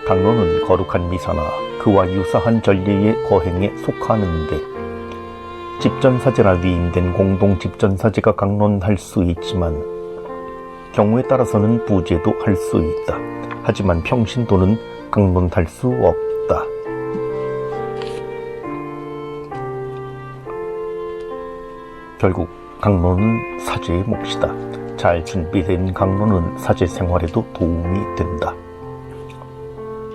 Speaker 1: 강론은 거룩한 미사나 그와 유사한 전례의 거행에 속하는데 집전사제나 위임된 공동 집전사제가 강론할 수 있지만 경우에 따라서는 부제도 할 수 있다. 하지만 평신도는 강론할 수 없다. 결국 강론은 사제의 몫이다. 잘 준비된 강론은 사제 생활에도 도움이 된다.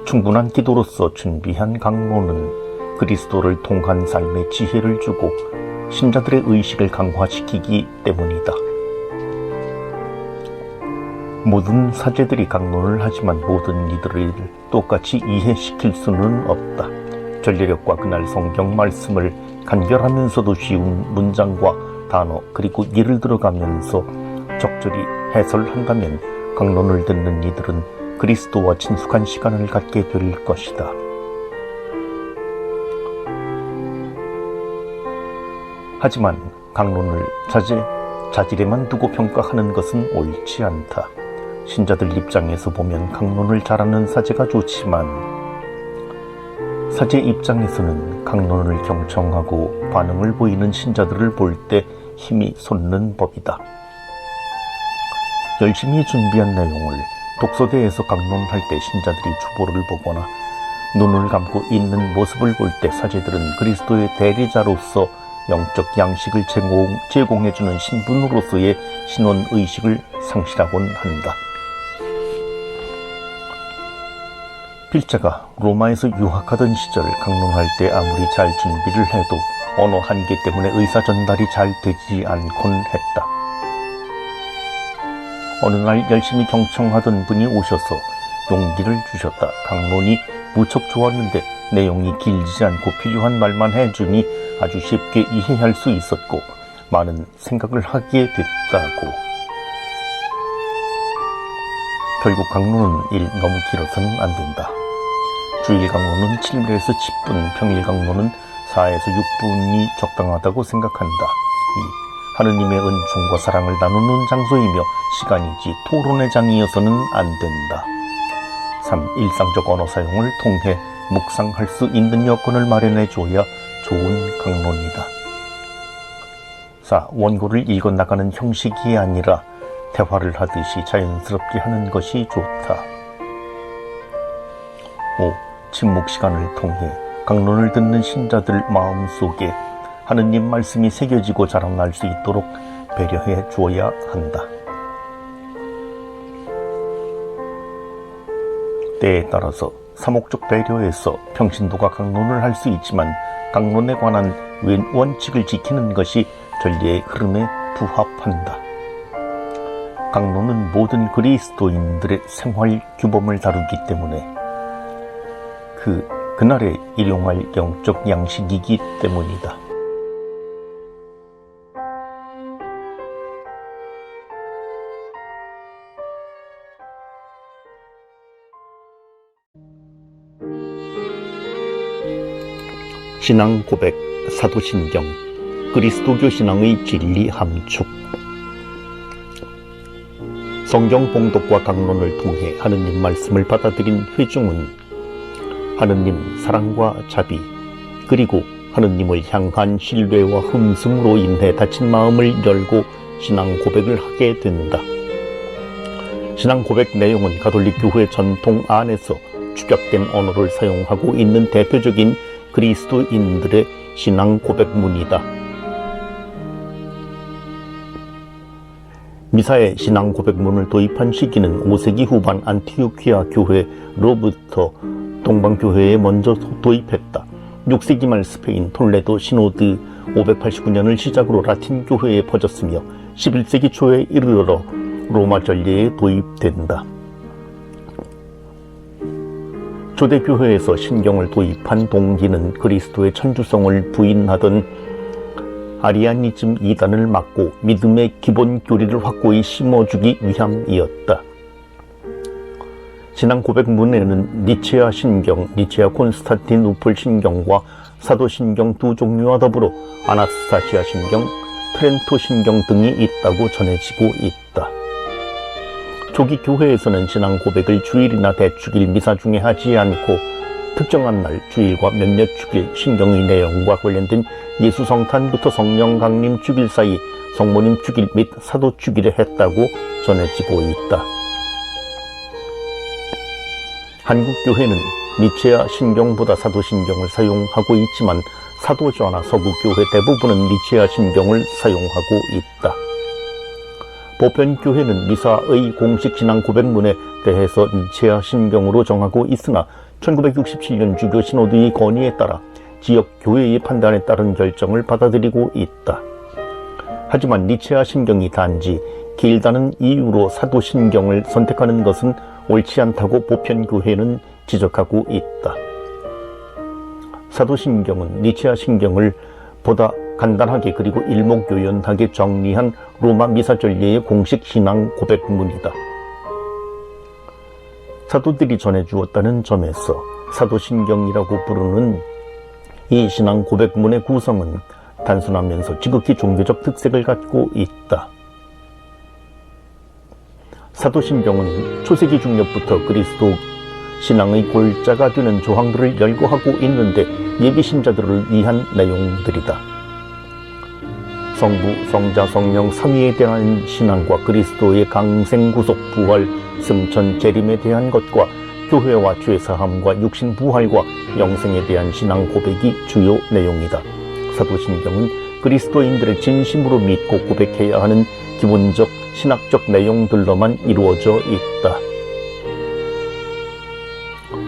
Speaker 1: 충분한 기도로서 준비한 강론은 그리스도를 통한 삶의 지혜를 주고 신자들의 의식을 강화시키기 때문이다. 모든 사제들이 강론을 하지만 모든 이들을 똑같이 이해시킬 수는 없다. 전례력과 그날 성경 말씀을 간결하면서도 쉬운 문장과 단어 그리고 예를 들어가면서 적절히 해설한다면 강론을 듣는 이들은 그리스도와 친숙한 시간을 갖게 될 것이다. 하지만 강론을 자질에만 두고 평가하는 것은 옳지 않다. 신자들 입장에서 보면 강론을 잘하는 사제가 좋지만 사제 입장에서는 강론을 경청하고 반응을 보이는 신자들을 볼 때 힘이 솟는 법이다. 열심히 준비한 내용을 독서대에서 강론할 때 신자들이 주보를 보거나 눈을 감고 있는 모습을 볼 때 사제들은 그리스도의 대리자로서 영적 양식을 제공해주는 신분으로서의 신원의식을 상실하곤 한다. 필자가 로마에서 유학하던 시절 강론할 때 아무리 잘 준비를 해도 언어 한계 때문에 의사 전달이 잘 되지 않곤 했다. 어느 날 열심히 경청하던 분이 오셔서 용기를 주셨다. 강론이 무척 좋았는데 내용이 길지 않고 필요한 말만 해주니 아주 쉽게 이해할 수 있었고 많은 생각을 하게 됐다고. 결국 강론은 너무 길어서는 안 된다. 주일 강론은 7에서 10분, 평일 강론은 4에서 6분이 적당하다고 생각한다. 하느님의 은총과 사랑을 나누는 장소이며 시간이지 토론의 장이어서는 안 된다. 3. 일상적 언어 사용을 통해 묵상할 수 있는 여건을 마련해 줘야 좋은 강론이다. 4. 원고를 읽어나가는 형식이 아니라 대화를 하듯이 자연스럽게 하는 것이 좋다. 5. 침묵 시간을 통해 강론을 듣는 신자들 마음속에 하느님 말씀이 새겨지고 자라날 수 있도록 배려해 주어야 한다. 때에 따라서 사목적 배려에서 평신도가 강론을 할 수 있지만 강론에 관한 원칙을 지키는 것이 전례의 흐름에 부합한다. 강론은 모든 그리스도인들의 생활 규범을 다루기 때문에 그날에 일용할 영적 양식이기 때문이다. 신앙 고백, 사도신경, 그리스도교 신앙의 진리 함축. 성경 봉독과 강론을 통해 하느님 말씀을 받아들인 회중은 하느님 사랑과 자비, 그리고 하느님을 향한 신뢰와 흠승으로 인해 닫힌 마음을 열고 신앙 고백을 하게 된다. 신앙 고백 내용은 가톨릭 교회 전통 안에서 축약된 언어를 사용하고 있는 대표적인 그리스도인들의 신앙 고백문이다. 미사에 신앙 고백문을 도입한 시기는 5세기 후반 안티오키아 교회로부터 동방교회에 먼저 도입했다. 6세기 말 스페인 톨레도 시노드 589년을 시작으로 라틴 교회에 퍼졌으며 11세기 초에 이르러 로마 전례에 도입된다. 초대교회에서 신경을 도입한 동기는 그리스도의 천주성을 부인하던 아리아니즘 이단을 막고 믿음의 기본 교리를 확고히 심어주기 위함이었다. 신앙 고백문에는 니체아 신경, 니체아 콘스탄티누플 신경과 사도 신경 두 종류와 더불어 아나스타시아 신경, 트렌토 신경 등이 있다고 전해지고 있다. 초기 교회에서는 신앙 고백을 주일이나 대축일 미사 중에 하지 않고 특정한 날 주일과 몇몇 축일 신경의 내용과 관련된 예수 성탄부터 성령 강림 주일 사이 성모님 주일 및 사도 주일에 했다고 전해지고 있다. 한국 교회는 니체아 신경보다 사도 신경을 사용하고 있지만 사도조나 서구 교회 대부분은 니체아 신경을 사용하고 있다. 보편교회는 미사의 공식 신앙 고백문에 대해서 니체아 신경으로 정하고 있으나 1967년 주교 시노드의 건의에 따라 지역 교회의 판단에 따른 결정을 받아들이고 있다. 하지만 니체아 신경이 단지 길다는 이유로 사도 신경을 선택하는 것은 옳지 않다고 보편교회는 지적하고 있다. 사도 신경은 니체아 신경을 보다 간단하게 그리고 일목요연하게 정리한 로마 미사 전례의 공식 신앙 고백문이다. 사도들이 전해주었다는 점에서 사도신경이라고 부르는 이 신앙 고백문의 구성은 단순하면서 지극히 종교적 특색을 갖고 있다. 사도신경은 초세기 중엽부터 그리스도 신앙의 골자가 되는 조항들을 열거하고 있는데 예비신자들을 위한 내용들이다. 성부, 성자, 성령, 삼위에 대한 신앙과 그리스도의 강생, 구속, 부활, 승천, 재림에 대한 것과 교회와 죄사함과 육신 부활과 영생에 대한 신앙 고백이 주요 내용이다. 사도신경은 그리스도인들의 진심으로 믿고 고백해야 하는 기본적 신학적 내용들로만 이루어져 있다.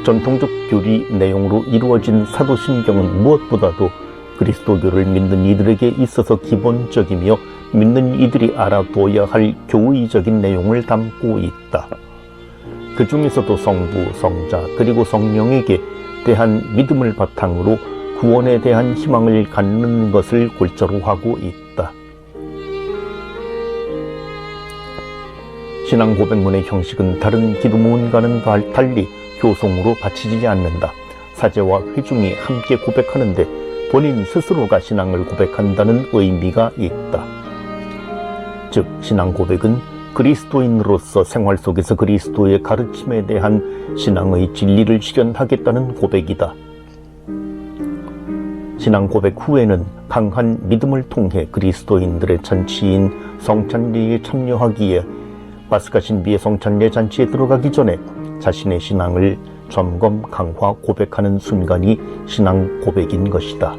Speaker 1: 전통적 교리 내용으로 이루어진 사도신경은 무엇보다도 그리스도교를 믿는 이들에게 있어서 기본적이며 믿는 이들이 알아둬야 할 교의적인 내용을 담고 있다. 그 중에서도 성부, 성자, 그리고 성령에게 대한 믿음을 바탕으로 구원에 대한 희망을 갖는 것을 골자로 하고 있다. 신앙 고백문의 형식은 다른 기도문과는 달리 교송으로 바치지 않는다. 사제와 회중이 함께 고백하는데 본인 스스로가 신앙을 고백한다는 의미가 있다. 즉, 신앙 고백은 그리스도인으로서 생활 속에서 그리스도의 가르침에 대한 신앙의 진리를 실현하겠다는 고백이다. 신앙 고백 후에는 강한 믿음을 통해 그리스도인들의 잔치인 성찬리에 참여하기에 파스카 신비의 성찬례 잔치에 들어가기 전에 자신의 신앙을 점검, 강화, 고백하는 순간이 신앙 고백인 것이다.